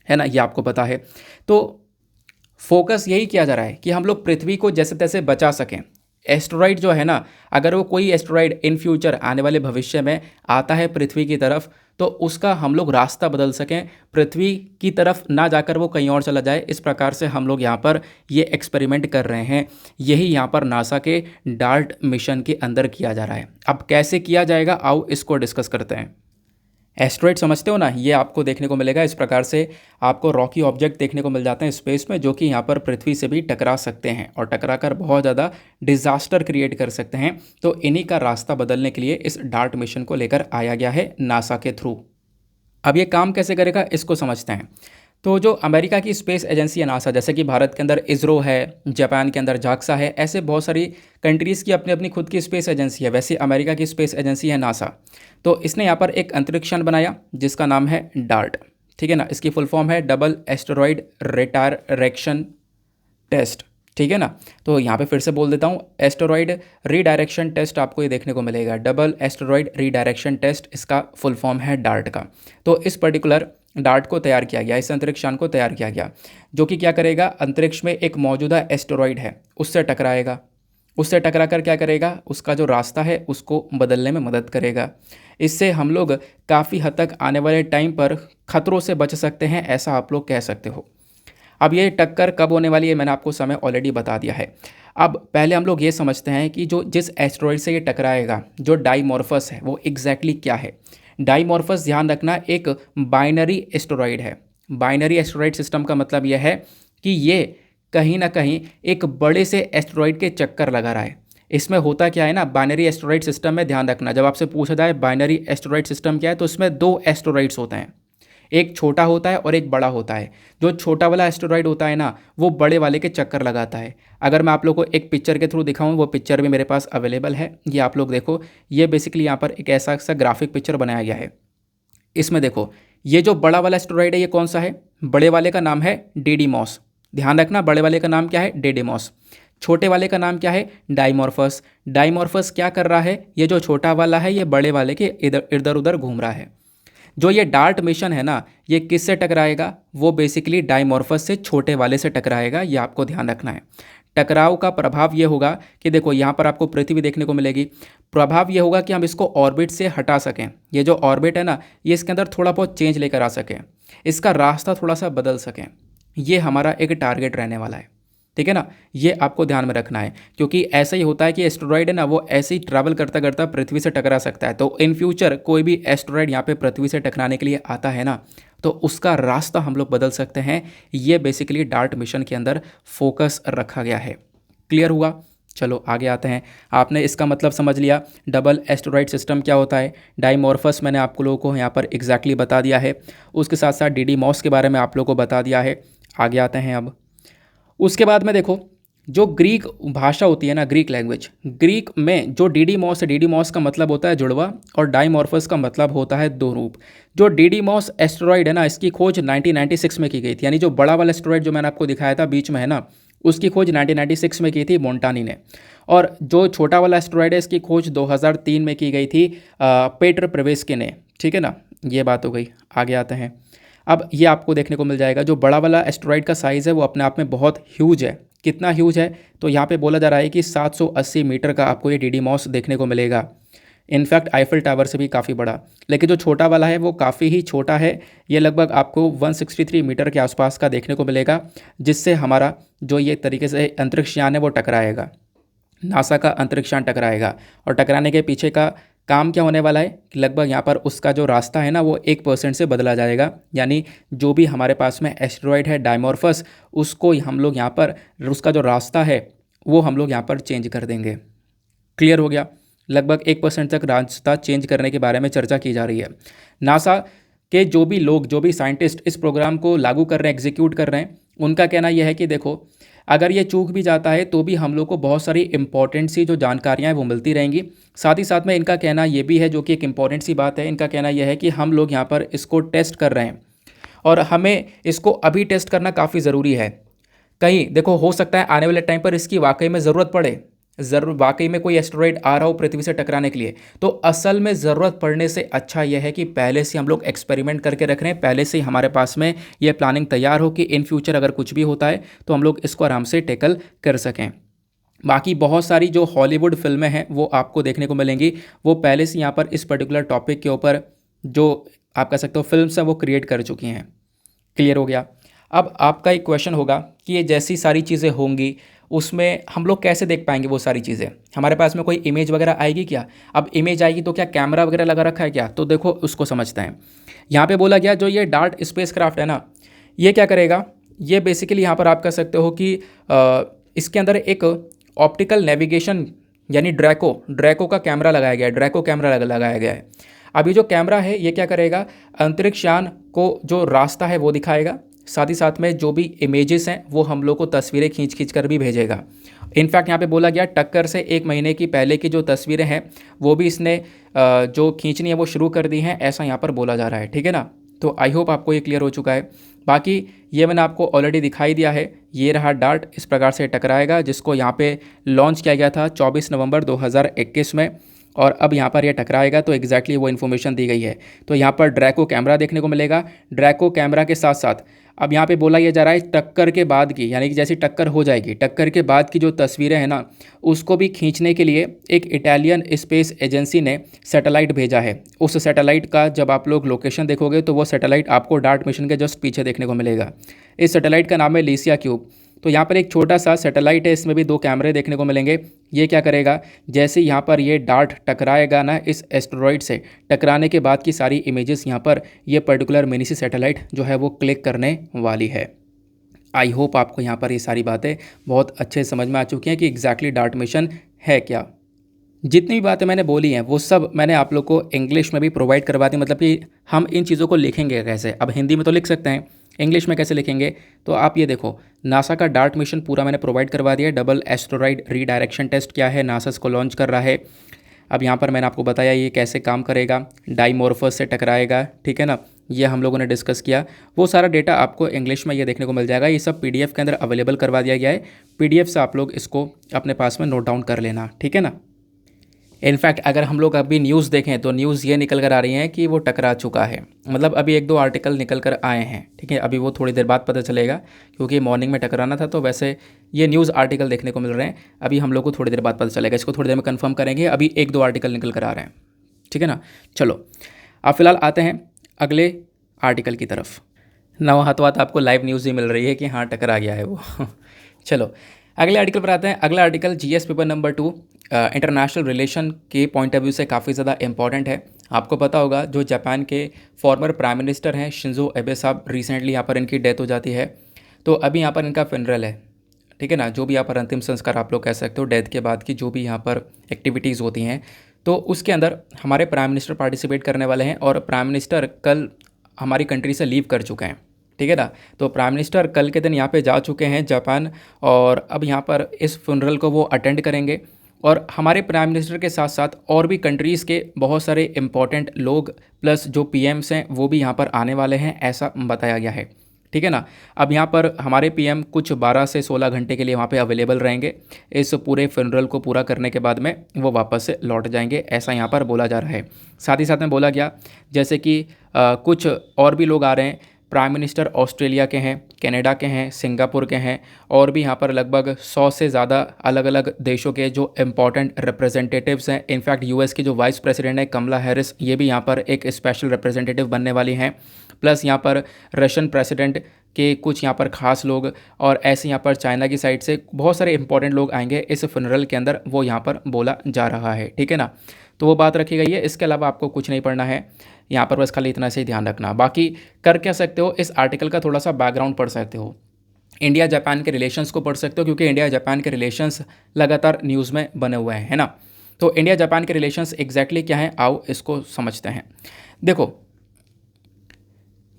[SPEAKER 1] है ना, ये आपको पता है। तो फोकस यही किया जा रहा है कि हम लोग पृथ्वी को जैसे तैसे बचा सकें, एस्टेरॉइड जो है ना, अगर वो कोई एस्टेरॉइड इन फ्यूचर आने वाले भविष्य में आता है पृथ्वी की तरफ, तो उसका हम लोग रास्ता बदल सकें, पृथ्वी की तरफ ना जाकर वो कहीं और चला जाए। इस प्रकार से हम लोग यहाँ पर ये एक्सपेरिमेंट कर रहे हैं। यही यहाँ पर नासा के डार्ट मिशन के अंदर किया जा रहा है। अब कैसे किया जाएगा, आओ इसको डिस्कस करते हैं। एस्ट्रॉइड समझते हो ना, ये आपको देखने को मिलेगा। इस प्रकार से आपको रॉकी ऑब्जेक्ट देखने को मिल जाते हैं स्पेस में, जो कि यहाँ पर पृथ्वी से भी टकरा सकते हैं और टकरा कर बहुत ज़्यादा डिजास्टर क्रिएट कर सकते हैं। तो इन्हीं का रास्ता बदलने के लिए इस डार्ट मिशन को लेकर आया गया है नासा के थ्रू। अब ये काम कैसे करेगा, इसको समझते हैं। तो जो अमेरिका की स्पेस एजेंसी है नासा, जैसे कि भारत के अंदर इसरो है, जापान के अंदर जाक्सा है, ऐसे बहुत सारी कंट्रीज़ की अपनी अपनी खुद की स्पेस एजेंसी है। वैसे अमेरिका की स्पेस एजेंसी है नासा। तो इसने यहाँ पर एक अंतरिक्ष यान बनाया जिसका नाम है डार्ट। ठीक है ना, इसकी फुल फॉर्म है डबल एस्टेरॉयड रिडायरेक्शन टेस्ट। ठीक है ना, तो यहाँ पे फिर से बोल देता हूँ, एस्टेरॉयड रीडायरेक्शन टेस्ट आपको ये देखने को मिलेगा। डबल एस्टेरॉयड रीडायरेक्शन टेस्ट इसका फुल फॉर्म है डार्ट का। तो इस पर्टिकुलर डार्ट को तैयार किया गया, इस अंतरिक्ष यान को तैयार किया गया, जो कि क्या करेगा, अंतरिक्ष में एक मौजूदा एस्टेरॉयड है उससे टकराएगा। उससे टकरा कर क्या करेगा, उसका जो रास्ता है उसको बदलने में मदद करेगा। इससे हम लोग काफ़ी हद तक आने वाले टाइम पर खतरों से बच सकते हैं, ऐसा आप लोग कह सकते हो। अब ये टक्कर कब होने वाली है, मैंने आपको समय ऑलरेडी बता दिया है। अब पहले हम लोग ये समझते हैं कि जो जिस एस्टेरॉयड से ये टकराएगा, जो डाइमॉर्फस है, वो एग्जैक्टली क्या है। डाइमॉर्फस, ध्यान रखना, एक बाइनरी एस्टेरॉयड है। बाइनरी एस्टेरॉयड सिस्टम का मतलब यह है कि ये कहीं ना कहीं एक बड़े से एस्टेरॉयड के चक्कर लगा रहा है। इसमें होता क्या है ना, बाइनरी एस्टेरॉयड सिस्टम में ध्यान रखना, जब आपसे पूछा जाए बाइनरी एस्टेरॉयड सिस्टम क्या है, तो इसमें दो एस्टेरॉयड्स होते हैं, एक छोटा होता है और एक बड़ा होता है। जो छोटा वाला एस्टेरॉयड होता है ना, वो बड़े वाले के चक्कर लगाता है। अगर मैं आप लोग को एक पिक्चर के थ्रू दिखाऊं, वो पिक्चर भी मेरे पास अवेलेबल है, ये आप लोग देखो। ये बेसिकली यहाँ पर एक ऐसा सा ग्राफिक पिक्चर बनाया गया है। इसमें देखो, ये जो बड़ा वाला एस्टेरॉयड है, ये कौन सा है, बड़े वाले का नाम है डिडीमॉस। ध्यान रखना, बड़े वाले का नाम क्या है, डिडीमॉस। छोटे वाले का नाम क्या है, डाइमॉर्फस। डाइमॉर्फस क्या कर रहा है, ये जो छोटा वाला है ये बड़े वाले के इधर उधर घूम रहा है। जो ये डार्ट मिशन है ना, ये किससे टकराएगा, वो बेसिकली डाइमॉर्फस से, छोटे वाले से टकराएगा। ये आपको ध्यान रखना है। टकराव का प्रभाव ये होगा कि देखो, यहाँ पर आपको पृथ्वी देखने को मिलेगी। प्रभाव ये होगा कि हम इसको ऑर्बिट से हटा सकें। ये जो ऑर्बिट है ना, ये इसके अंदर थोड़ा बहुत चेंज लेकर आ सकें, इसका रास्ता थोड़ा सा बदल सकें। ये हमारा एक टारगेट रहने वाला है। ठीक है ना, ये आपको ध्यान में रखना है, क्योंकि ऐसा ही होता है कि एस्टेरॉयड है ना, वो ऐसे ही ट्रैवल करता करता पृथ्वी से टकरा सकता है। तो इन फ्यूचर कोई भी एस्टेरॉयड यहाँ पे पृथ्वी से टकराने के लिए आता है ना, तो उसका रास्ता हम लोग बदल सकते हैं। ये बेसिकली डार्ट मिशन के अंदर फोकस रखा गया है। क्लियर हुआ, चलो आगे आते हैं। आपने इसका मतलब समझ लिया, डबल एस्टेरॉयड सिस्टम क्या होता है। डाइमॉर्फस मैंने आप लोगों को यहाँ पर एग्जैक्टली बता दिया है। उसके साथ साथ डीडीमॉस के बारे में आप लोगों को बता दिया है। आगे आते हैं अब। उसके बाद में देखो, जो ग्रीक भाषा होती है ना, ग्रीक लैंग्वेज, ग्रीक में जो डीडीमॉस है, डीडीमॉस का मतलब होता है जुड़वा, और डाइमॉर्फस का मतलब होता है दो रूप। जो डीडीमॉस एस्टेरॉयड है ना, इसकी खोज 1996 में की गई थी। यानी जो बड़ा वाला एस्टेरॉयड जो मैंने आपको दिखाया था बीच में है ना, उसकी खोज 1996 में की थी मोन्टानी ने। और जो छोटा वाला एस्टेरॉयड है, इसकी खोज 2003 में की गई थी पेट्र प्रेवेस्की ने। ठीक है ना, ये बात हो गई। आगे आते हैं। अब ये आपको देखने को मिल जाएगा, जो बड़ा वाला एस्टेरॉयड का साइज़ है वो अपने आप में बहुत ह्यूज है। कितना ह्यूज है, तो यहाँ पे बोला जा रहा है कि 780 मीटर का आपको ये डीडीमॉस देखने को मिलेगा। इनफैक्ट आईफल टावर से भी काफ़ी बड़ा। लेकिन जो छोटा वाला है वो काफ़ी ही छोटा है। ये लगभग आपको 163 मीटर के आसपास का देखने को मिलेगा, जिससे हमारा जो ये तरीके से अंतरिक्ष यान है वो टकराएगा, नासा का अंतरिक्ष यान टकराएगा। और टकराने के पीछे का काम क्या होने वाला है कि लगभग यहाँ पर उसका जो रास्ता है ना, वो 1% से बदला जाएगा। यानी जो भी हमारे पास में एस्टेरॉयड है डाइमॉर्फस, उसको हम लोग यहाँ पर, उसका जो रास्ता है वो हम लोग यहाँ पर चेंज कर देंगे। क्लियर हो गया, लगभग 1% तक रास्ता चेंज करने के बारे में चर्चा की जा रही है। नासा के जो भी लोग, जो भी साइंटिस्ट इस प्रोग्राम को लागू कर रहे हैं, एग्जीक्यूट कर रहे हैं, उनका कहना यह है कि देखो, अगर ये चूक भी जाता है तो भी हम लोग को बहुत सारी इंपॉर्टेंट सी जो जानकारियाँ हैं वो मिलती रहेंगी। साथ ही साथ में इनका कहना ये भी है, जो कि एक इंपॉर्टेंट सी बात है, इनका कहना यह है कि हम लोग यहाँ पर इसको टेस्ट कर रहे हैं और हमें इसको अभी टेस्ट करना काफ़ी ज़रूरी है। कहीं देखो, हो सकता है आने वाले टाइम पर इसकी वाकई में ज़रूरत पड़े, ज़रूर वाकई में कोई एस्टेरॉयड आ रहा हो पृथ्वी से टकराने के लिए, तो असल में ज़रूरत पड़ने से अच्छा यह है कि पहले से हम लोग एक्सपेरिमेंट करके रख रहे हैं, पहले से ही हमारे पास में ये प्लानिंग तैयार हो कि इन फ्यूचर अगर कुछ भी होता है तो हम लोग इसको आराम से टैकल कर सकें। बाकी बहुत सारी जो हॉलीवुड फिल्में हैं वो आपको देखने को मिलेंगी, वो पहले से यहाँ पर इस पर्टिकुलर टॉपिक के ऊपर जो आप कह सकते हो फिल्म्स हैं वो क्रिएट कर चुकी हैं। क्लियर हो गया। अब आपका एक क्वेश्चन होगा कि ये जैसी सारी चीज़ें होंगी उसमें हम लोग कैसे देख पाएंगे वो सारी चीज़ें, हमारे पास में कोई इमेज वगैरह आएगी क्या? अब इमेज आएगी तो क्या कैमरा वगैरह लगा रखा है क्या? तो देखो उसको समझते हैं। यहाँ पे बोला गया जो ये डार्ट स्पेसक्राफ्ट है ना, ये क्या करेगा, ये बेसिकली यहाँ पर आप कह सकते हो कि इसके अंदर एक ऑप्टिकल नेविगेशन यानी ड्रैको का कैमरा लगाया गया है, ड्रैको कैमरा लगाया गया है। अभी जो कैमरा है ये क्या करेगा, अंतरिक्ष यान को जो रास्ता है वो दिखाएगा, साथ ही साथ में जो भी इमेजेस हैं वो हम लोग को तस्वीरें खींच कर भी भेजेगा। इनफैक्ट यहाँ पे बोला गया टक्कर से 1 महीने की पहले की जो तस्वीरें हैं वो भी इसने जो खींचनी है वो शुरू कर दी हैं, ऐसा यहाँ पर बोला जा रहा है। ठीक है ना, तो आई होप आपको ये क्लियर हो चुका है। बाकी ये मैंने आपको ऑलरेडी दिखाई दिया है, ये रहा डार्ट इस प्रकार से टकराएगा, जिसको यहाँ पे लॉन्च किया गया था 24 नवंबर 2021 में, और अब यहाँ पर ये टकराएगा तो एग्जैक्टली वो इन्फॉर्मेशन दी गई है। तो यहाँ पर ड्रैको कैमरा देखने को मिलेगा, ड्रैको कैमरा के साथ साथ अब यहाँ पे बोला यह जा रहा है टक्कर के बाद की, यानी कि जैसी टक्कर हो जाएगी टक्कर के बाद की जो तस्वीरें हैं ना उसको भी खींचने के लिए एक इटालियन स्पेस एजेंसी ने सैटेलाइट भेजा है। उस सैटेलाइट का जब आप लोग लोकेशन देखोगे तो वो सैटेलाइट आपको डार्ट मिशन के जस्ट पीछे देखने को मिलेगा। इस सैटेलाइट का नाम है लिसिया क्यूब। तो यहाँ पर एक छोटा सा सैटेलाइट है, इसमें भी 2 कैमरे देखने को मिलेंगे। ये क्या करेगा, जैसे यहाँ पर ये डार्ट टकराएगा ना इस एस्टेरॉइड से, टकराने के बाद की सारी इमेजेस यहाँ पर ये पर्टिकुलर मिनी सी सैटेलाइट जो है वो क्लिक करने वाली है। आई होप आपको यहाँ पर ये सारी बातें बहुत अच्छे समझ में आ चुकी हैं कि एग्जैक्टली डार्ट मिशन है क्या। जितनी भी बातें मैंने बोली हैं वो सब मैंने आप लोग को इंग्लिश में भी प्रोवाइड करवा दी, मतलब कि हम इन चीज़ों को लिखेंगे कैसे। अब हिंदी में तो लिख सकते हैं, इंग्लिश में कैसे लिखेंगे, तो आप ये देखो नासा का डार्ट मिशन पूरा मैंने प्रोवाइड करवा दिया है। डबल एस्टेरॉइड रीडायरेक्शन टेस्ट क्या है, नासा इसको लॉन्च कर रहा है। अब यहाँ पर मैंने आपको बताया ये कैसे काम करेगा, डाइमॉर्फस से टकराएगा, ठीक है ना, ये हम लोगों ने डिस्कस किया। वो सारा डेटा आपको इंग्लिश में ये देखने को मिल जाएगा। ये सब पीडीएफ के अंदर अवेलेबल करवा दिया गया है, पीडीएफ से आप लोग इसको अपने पास में नोट डाउन कर लेना, ठीक है ना। इनफैक्ट अगर हम लोग अभी न्यूज़ देखें तो न्यूज़ ये निकल कर आ रही है कि वो टकरा चुका है, मतलब अभी 1-2 आर्टिकल निकल कर आए हैं, ठीक है। अभी वो थोड़ी देर बाद पता चलेगा क्योंकि मॉर्निंग में टकराना था, तो वैसे ये न्यूज़ आर्टिकल देखने को मिल रहे हैं। अभी हम लोग को थोड़ी देर बाद पता चलेगा, इसको थोड़ी देर में कंफर्म करेंगे। अभी 1-2 आर्टिकल निकल कर आ रहे हैं, ठीक है ना। चलो अब फिलहाल आते हैं अगले आर्टिकल की तरफ। ना हाथों हाथ आपको लाइव न्यूज़ ही मिल रही है कि हाँ टकरा गया है वो चलो अगले आर्टिकल पर आते हैं। अगला article GS paper number 2 international relation के पॉइंट ऑफ व्यू से काफ़ी ज़्यादा इंपॉर्टेंट है। आपको पता होगा जो जापान के फॉर्मर प्राइम मिनिस्टर हैं शिंजो एबे साहब, रिसेंटली यहाँ पर इनकी डेथ हो जाती है। तो अभी यहाँ पर इनका फ्यूनरल है, ठीक है ना, जो भी यहाँ पर अंतिम संस्कार आप लोग कह सकते हो, डेथ के बाद की जो भी यहाँ पर एक्टिविटीज़ होती हैं, तो उसके अंदर हमारे प्राइम मिनिस्टर पार्टिसिपेट करने वाले हैं। और प्राइम मिनिस्टर कल हमारी कंट्री से लीव कर चुके हैं, ठीक है ना। तो प्राइम मिनिस्टर कल के दिन यहाँ पे जा चुके हैं जापान, और अब यहाँ पर इस फ्यूनरल को वो अटेंड करेंगे। और हमारे प्राइम मिनिस्टर के साथ साथ और भी कंट्रीज़ के बहुत सारे इंपॉर्टेंट लोग प्लस जो पीएम्स हैं वो भी यहाँ पर आने वाले हैं, ऐसा बताया गया है, ठीक है ना। अब यहाँ पर हमारे पीएम कुछ 12 से 16 घंटे के लिए वहाँ पे अवेलेबल रहेंगे। इस पूरे फ्यूनरल को पूरा करने के बाद में वो वापस से लौट जाएंगे, ऐसा यहाँ पर बोला जा रहा है। साथ ही साथ में बोला गया जैसे कि कुछ और भी लोग आ रहे हैं। प्राइम मिनिस्टर ऑस्ट्रेलिया के हैं, कनाडा के हैं, सिंगापुर के हैं, और भी यहाँ पर लगभग 100 से ज़्यादा अलग अलग देशों के जो इम्पॉर्टेंट रिप्रेजेंटेटिव्स हैं। इनफैक्ट यूएस की जो वाइस प्रेसिडेंट है कमला हैरिस, ये भी यहाँ पर एक स्पेशल रिप्रेजेंटेटिव बनने वाली हैं। प्लस यहाँ पर रशियन प्रेसिडेंट के कुछ यहाँ पर ख़ास लोग, और ऐसे यहाँ पर चाइना की साइड से बहुत सारे इंपॉर्टेंट लोग आएंगे इस फ्यूनरल के अंदर, वो यहाँ पर बोला जा रहा है, ठीक है ना। तो वो बात रखी गई है। इसके अलावा आपको कुछ नहीं पढ़ना है यहाँ पर, बस खाली इतना से ही ध्यान रखना। बाकी कर क्या सकते हो, इस आर्टिकल का थोड़ा सा बैकग्राउंड पढ़ सकते हो, इंडिया जापान के रिलेशंस को पढ़ सकते हो, क्योंकि इंडिया जापान के रिलेशंस लगातार न्यूज़ में बने हुए हैं, है ना। तो इंडिया जापान के रिलेशंस एग्जैक्टली क्या हैं, आओ इसको समझते हैं। देखो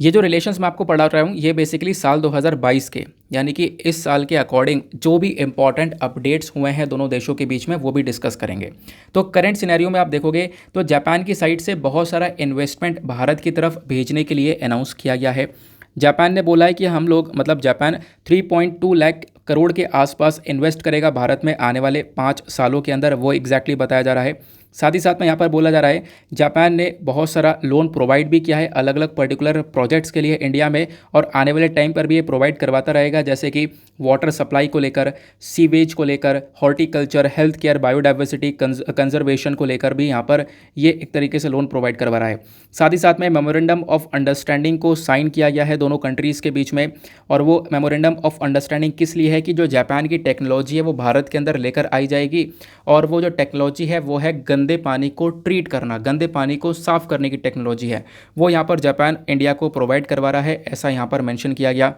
[SPEAKER 1] ये जो रिलेशंस मैं आपको पढ़ा रहा हूँ ये बेसिकली साल 2022 के, यानी कि इस साल के अकॉर्डिंग जो भी इंपॉर्टेंट अपडेट्स हुए हैं दोनों देशों के बीच में वो भी डिस्कस करेंगे। तो करंट सिनेरियो में आप देखोगे तो जापान की साइड से बहुत सारा इन्वेस्टमेंट भारत की तरफ भेजने के लिए अनाउंस किया गया है। जापान ने बोला है कि हम लोग मतलब जापान 3.2 लाख करोड़ के आसपास इन्वेस्ट करेगा भारत में आने वाले 5 सालों के अंदर, वो एग्जैक्टली बताया जा रहा है। साथ ही साथ में यहाँ पर बोला जा रहा है जापान ने बहुत सारा लोन प्रोवाइड भी किया है अलग अलग पर्टिकुलर प्रोजेक्ट्स के लिए इंडिया में, और आने वाले टाइम पर भी ये प्रोवाइड करवाता रहेगा, जैसे कि वाटर सप्लाई को लेकर, सीवेज को लेकर, horticulture, health care, biodiversity conservation को लेकर भी यहाँ पर ये एक तरीके से लोन प्रोवाइड करवा रहा है। साथ ही साथ में मेमोरेंडम ऑफ अंडरस्टैंडिंग को साइन किया गया है दोनों कंट्रीज़ के बीच में, और वो मेमोरेंडम ऑफ अंडरस्टैंडिंग किस लिए है कि जो जापान की टेक्नोलॉजी है वो भारत के अंदर लेकर आई जाएगी, और वो जो टेक्नोलॉजी है वो है गंदे पानी को ट्रीट करना, गंदे पानी को साफ़ करने की टेक्नोलॉजी है, वो यहाँ पर जापान इंडिया को प्रोवाइड करवा रहा है, ऐसा यहाँ पर मेंशन किया गया।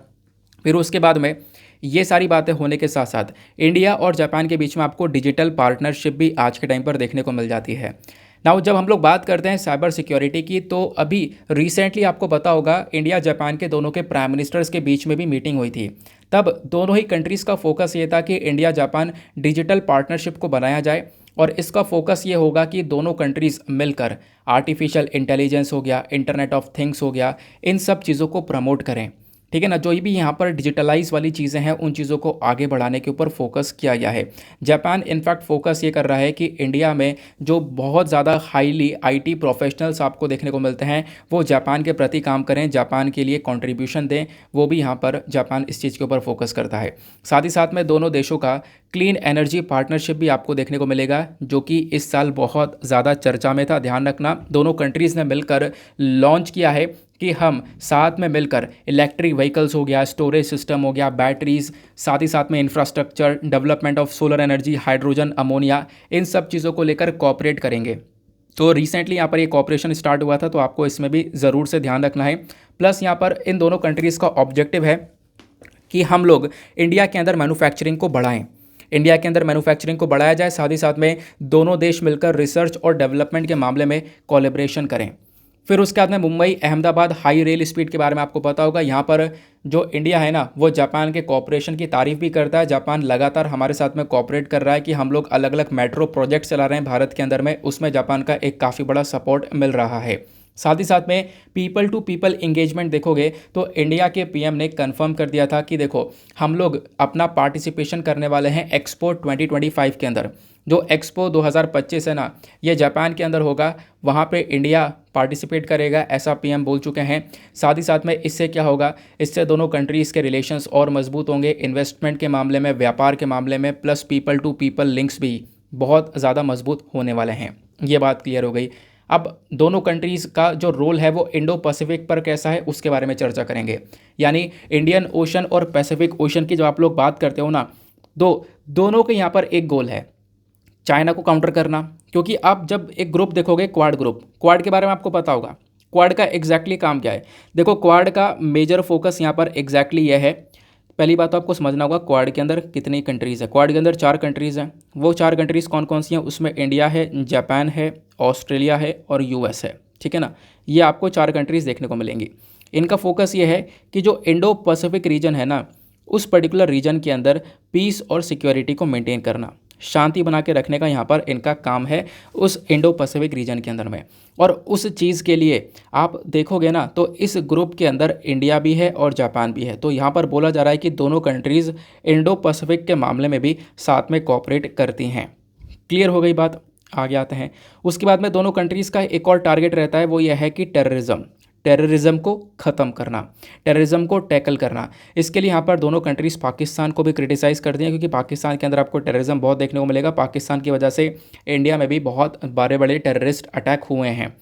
[SPEAKER 1] फिर उसके बाद में ये सारी बातें होने के साथ साथ इंडिया और जापान के बीच में आपको डिजिटल पार्टनरशिप भी आज के टाइम पर देखने को मिल जाती है। नाउ जब हम लोग बात करते हैं साइबर सिक्योरिटी की, तो अभी रिसेंटली आपको पता होगा इंडिया जापान के दोनों के प्राइम मिनिस्टर्स के बीच में भी मीटिंग हुई थी। तब दोनों ही कंट्रीज़ का फोकस ये था कि इंडिया जापान डिजिटल पार्टनरशिप को बनाया जाए, और इसका फोकस ये होगा कि दोनों कंट्रीज़ मिलकर आर्टिफिशियल इंटेलिजेंस हो गया, इंटरनेट ऑफ थिंग्स हो गया, इन सब चीज़ों को प्रमोट करें। ठीक है ना, जो भी यहाँ पर डिजिटलाइज वाली चीज़ें हैं उन चीज़ों को आगे बढ़ाने के ऊपर फोकस किया गया है। जापान इनफैक्ट फोकस ये कर रहा है कि इंडिया में जो बहुत ज़्यादा हाईली आईटी प्रोफेशनल्स आपको देखने को मिलते हैं वो जापान के प्रति काम करें, जापान के लिए कंट्रीब्यूशन दें, वो भी यहाँ पर जापान इस चीज़ के ऊपर फोकस करता है। साथ ही साथ में दोनों देशों का क्लीन एनर्जी पार्टनरशिप भी आपको देखने को मिलेगा, जो कि इस साल बहुत ज़्यादा चर्चा में था। ध्यान रखना, दोनों कंट्रीज़ ने मिलकर लॉन्च किया है कि हम साथ में मिलकर इलेक्ट्रिक व्हीकल्स हो गया, स्टोरेज सिस्टम हो गया, बैटरीज, साथ ही साथ में infrastructure, development of solar energy, hydrogen, ammonia, इन सब चीज़ों को लेकर कॉपरेट करेंगे। तो रिसेंटली यहाँ पर ये कॉपरेशन स्टार्ट हुआ था, तो आपको इसमें भी ज़रूर से ध्यान रखना है। प्लस यहाँ पर इन दोनों कंट्रीज़ का ऑब्जेक्टिव है कि हम लोग इंडिया के अंदर मैन्युफैक्चरिंग को बढ़ाएं, इंडिया के अंदर मैन्युफैक्चरिंग को बढ़ाया जाए, साथ ही साथ में दोनों देश मिलकर रिसर्च और डेवलपमेंट के मामले में कोलैबोरेशन करें। फिर उसके बाद में Mumbai Ahmedabad high rail speed के बारे में आपको पता होगा। यहाँ पर जो इंडिया है ना वो जापान के कोऑपरेशन की तारीफ भी करता है। जापान लगातार हमारे साथ में कोऑपरेट कर रहा है कि हम लोग अलग अलग मेट्रो प्रोजेक्ट चला रहे हैं भारत के अंदर में, उसमें जापान का एक काफ़ी बड़ा सपोर्ट मिल रहा है। साथ ही साथ में पीपल टू पीपल इंगेजमेंट देखोगे तो इंडिया के पीएम ने कंफर्म कर दिया था कि देखो हम लोग अपना पार्टिसिपेशन करने वाले हैं एक्सपो 2025 के अंदर। जो एक्सपो 2025 है ना ये जापान के अंदर होगा, वहाँ पे इंडिया पार्टिसिपेट करेगा, ऐसा पीएम बोल चुके हैं। साथ ही साथ में इससे क्या होगा, इससे दोनों कंट्रीज़ के रिलेशंस और मजबूत होंगे, इन्वेस्टमेंट के मामले में, व्यापार के मामले में, plus people to people links भी बहुत ज़्यादा मजबूत होने वाले हैं। ये बात क्लियर हो गई। अब दोनों कंट्रीज़ का जो रोल है वो इंडो पैसिफिक पर कैसा है उसके बारे में चर्चा करेंगे। यानी इंडियन ओशन और पैसिफिक ओशन की जो आप लोग बात करते हो ना, दोनों के यहाँ पर एक गोल है, चाइना को काउंटर करना। क्योंकि आप जब एक ग्रुप देखोगे, क्वाड ग्रुप, क्वाड के बारे में आपको पता होगा, क्वाड का एग्जैक्टली काम क्या है। देखो क्वाड का मेजर फोकस यहाँ पर एग्जैक्टली यह है, पहली बात तो आपको समझना होगा क्वाड के अंदर कितनी कंट्रीज़ है। क्वाड के अंदर 4 कंट्रीज़ हैं। वो 4 कंट्रीज़ कौन कौन सी हैं, उसमें इंडिया है, जापान है, ऑस्ट्रेलिया है और यूएस है। ठीक है ना, ये आपको 4 कंट्रीज़ देखने को मिलेंगी। इनका फोकस ये है कि जो इंडो पैसिफिक रीजन है ना, उस पर्टिकुलर रीजन के अंदर पीस और सिक्योरिटी को मेंटेन करना, शांति बना के रखने का यहाँ पर इनका काम है उस इंडो पैसिफिक रीजन के अंदर में। और उस चीज़ के लिए आप देखोगे ना तो इस ग्रुप के अंदर इंडिया भी है और जापान भी है। तो यहाँ पर बोला जा रहा है कि दोनों कंट्रीज़ इंडो पैसिफिक के मामले में भी साथ में कोऑपरेट करती हैं। क्लियर हो गई बात, आगे आते हैं। उसके बाद में दोनों कंट्रीज़ का एक और टारगेट रहता है, वो यह है कि टेररिज्म को ख़त्म करना, टेररिज्म को टैकल करना। इसके लिए यहाँ पर दोनों कंट्रीज़ पाकिस्तान को भी क्रिटिसाइज़ कर दिया, क्योंकि पाकिस्तान के अंदर आपको टेररिज्म बहुत देखने को मिलेगा। पाकिस्तान की वजह से इंडिया में भी बहुत बड़े बड़े टेररिस्ट अटैक हुए हैं।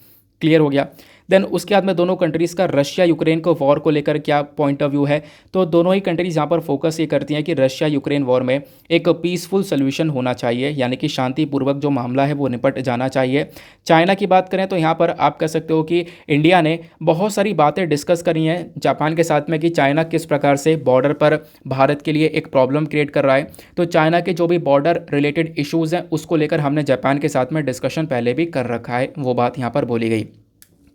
[SPEAKER 1] क्लियर हो गया। देन उसके बाद में दोनों कंट्रीज़ का रशिया यूक्रेन को वॉर को लेकर क्या पॉइंट ऑफ व्यू है, तो दोनों ही कंट्रीज़ यहाँ पर फोकस ये करती हैं कि रशिया यूक्रेन वॉर में एक पीसफुल सोल्यूशन होना चाहिए, यानी कि शांतिपूर्वक जो मामला है वो निपट जाना चाहिए। चाइना की बात करें तो यहाँ पर आप कह सकते हो कि इंडिया ने बहुत सारी बातें डिस्कस करी हैं जापान के साथ में कि चाइना किस प्रकार से बॉर्डर पर भारत के लिए एक प्रॉब्लम क्रिएट कर रहा है। तो चाइना के जो भी बॉर्डर रिलेटेड इश्यूज़ हैं उसको लेकर हमने जापान के साथ में डिस्कशन पहले भी कर रखा है, वो बात यहाँ पर बोली गई।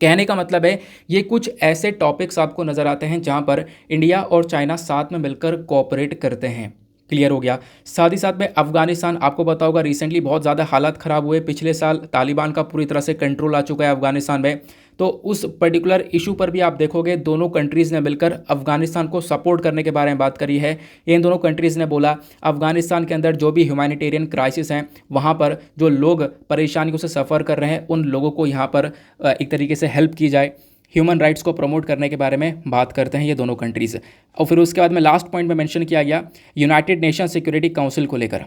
[SPEAKER 1] कहने का मतलब है ये कुछ ऐसे टॉपिक्स आपको नज़र आते हैं जहां पर इंडिया और चाइना साथ में मिलकर कोऑपरेट करते हैं। क्लियर हो गया। साथ ही साथ में अफगानिस्तान, आपको पता होगा रिसेंटली बहुत ज़्यादा हालात ख़राब हुए, पिछले साल तालिबान का पूरी तरह से कंट्रोल आ चुका है अफगानिस्तान में। तो उस पर्टिकुलर इशू पर भी आप देखोगे दोनों कंट्रीज़ ने मिलकर अफगानिस्तान को सपोर्ट करने के बारे में बात करी है। इन दोनों कंट्रीज़ ने बोला अफगानिस्तान के अंदर जो भी ह्यूमैनिटेरियन क्राइसिस हैं वहाँ पर जो लोग परेशानियों से सफ़र कर रहे हैं उन लोगों को यहाँ पर एक तरीके से हेल्प की जाए। ह्यूमन राइट्स को प्रमोट करने के बारे में बात करते हैं ये दोनों कंट्रीज़। और फिर उसके बाद में लास्ट पॉइंट में मेंशन किया गया यूनाइटेड नेशन सिक्योरिटी काउंसिल को लेकर।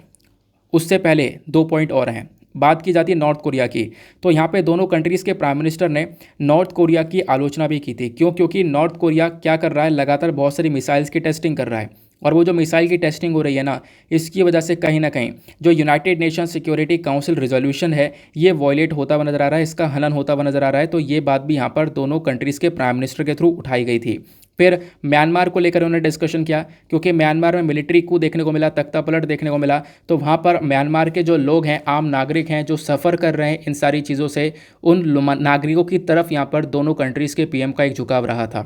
[SPEAKER 1] उससे पहले 2 पॉइंट और हैं। बात की जाती है नॉर्थ कोरिया की, तो यहाँ पे दोनों कंट्रीज़ के प्राइम मिनिस्टर ने नॉर्थ कोरिया की आलोचना भी की थी। क्यों? क्योंकि नॉर्थ कोरिया क्या कर रहा है, लगातार बहुत सारी मिसाइल्स की टेस्टिंग कर रहा है, और वो जो मिसाइल की टेस्टिंग हो रही है ना, इसकी वजह से कहीं ना कहीं जो United nation security council resolution है ये वॉयलेट होता हुआ नजर आ रहा है, इसका हनन होता हुआ नजर आ रहा है। तो ये बात भी यहाँ पर दोनों कंट्रीज़ के प्राइम मिनिस्टर के थ्रू उठाई गई थी। फिर म्यांमार को लेकर उन्होंने डिस्कशन किया, क्योंकि म्यांमार में मिलिट्री कू देखने को मिला, तख्ता पलट देखने को मिला। तो वहाँ पर म्यांमार के जो लोग हैं, आम नागरिक हैं, जो सफ़र कर रहे हैं इन सारी चीज़ों से, उन नागरिकों की तरफ यहाँ पर दोनों कंट्रीज़ के पीएम का एक झुकाव रहा था।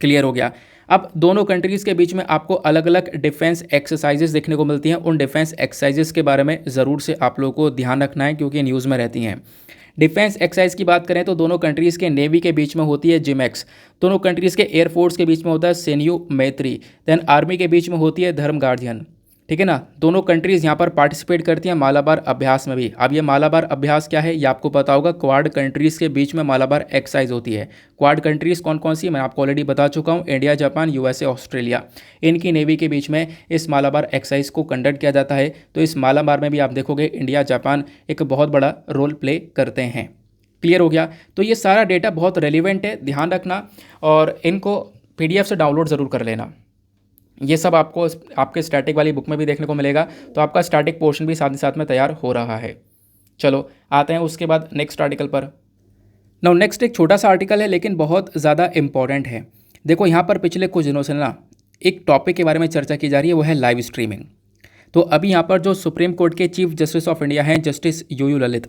[SPEAKER 1] क्लियर हो गया। अब दोनों कंट्रीज़ के बीच में आपको अलग अलग डिफेंस एक्सरसाइजेस देखने को मिलती हैं। उन डिफेंस एक्सरसाइजेस के बारे में ज़रूर से आप लोगों को ध्यान रखना है, क्योंकि न्यूज़ में रहती हैं। डिफेंस एक्सरसाइज की बात करें तो दोनों कंट्रीज़ के नेवी के बीच में होती है जिमैक्स, दोनों कंट्रीज़ के एयरफोर्स के बीच में होता है सेन्यू मैत्री, देन आर्मी के बीच में होती है धर्म गार्जियन। ठीक है ना। दोनों कंट्रीज़ यहाँ पर पार्टिसिपेट करती हैं मालाबार अभ्यास में भी। अब ये मालाबार अभ्यास क्या है ये आपको पता होगा, क्वाड कंट्रीज़ के बीच में मालाबार एक्सरसाइज होती है। क्वाड कंट्रीज़ कौन कौन सी मैं आपको ऑलरेडी बता चुका हूँ, इंडिया, जापान, यूएसए, ऑस्ट्रेलिया। इनकी नेवी के बीच में इस मालाबार एक्सरसाइज को कंडक्ट किया जाता है। तो इस मालाबार में भी आप देखोगे इंडिया, जापान एक बहुत बड़ा रोल प्ले करते हैं। क्लियर हो गया। तो ये सारा डेटा बहुत रेलिवेंट है, ध्यान रखना, और इनको PDF से डाउनलोड ज़रूर कर लेना। ये सब आपको आपके स्टैटिक वाली बुक में भी देखने को मिलेगा, तो आपका स्टैटिक पोर्शन भी साथ ही साथ में तैयार हो रहा है। चलो आते हैं उसके बाद नेक्स्ट आर्टिकल पर। नाउ नेक्स्ट एक छोटा सा आर्टिकल है, लेकिन बहुत ज़्यादा इंपॉर्टेंट है। देखो यहाँ पर पिछले कुछ दिनों से ना एक टॉपिक के बारे में चर्चा की जा रही है, वो है लाइव स्ट्रीमिंग। तो अभी यहाँ पर जो सुप्रीम कोर्ट के चीफ जस्टिस ऑफ इंडिया हैं जस्टिस यूयू ललित,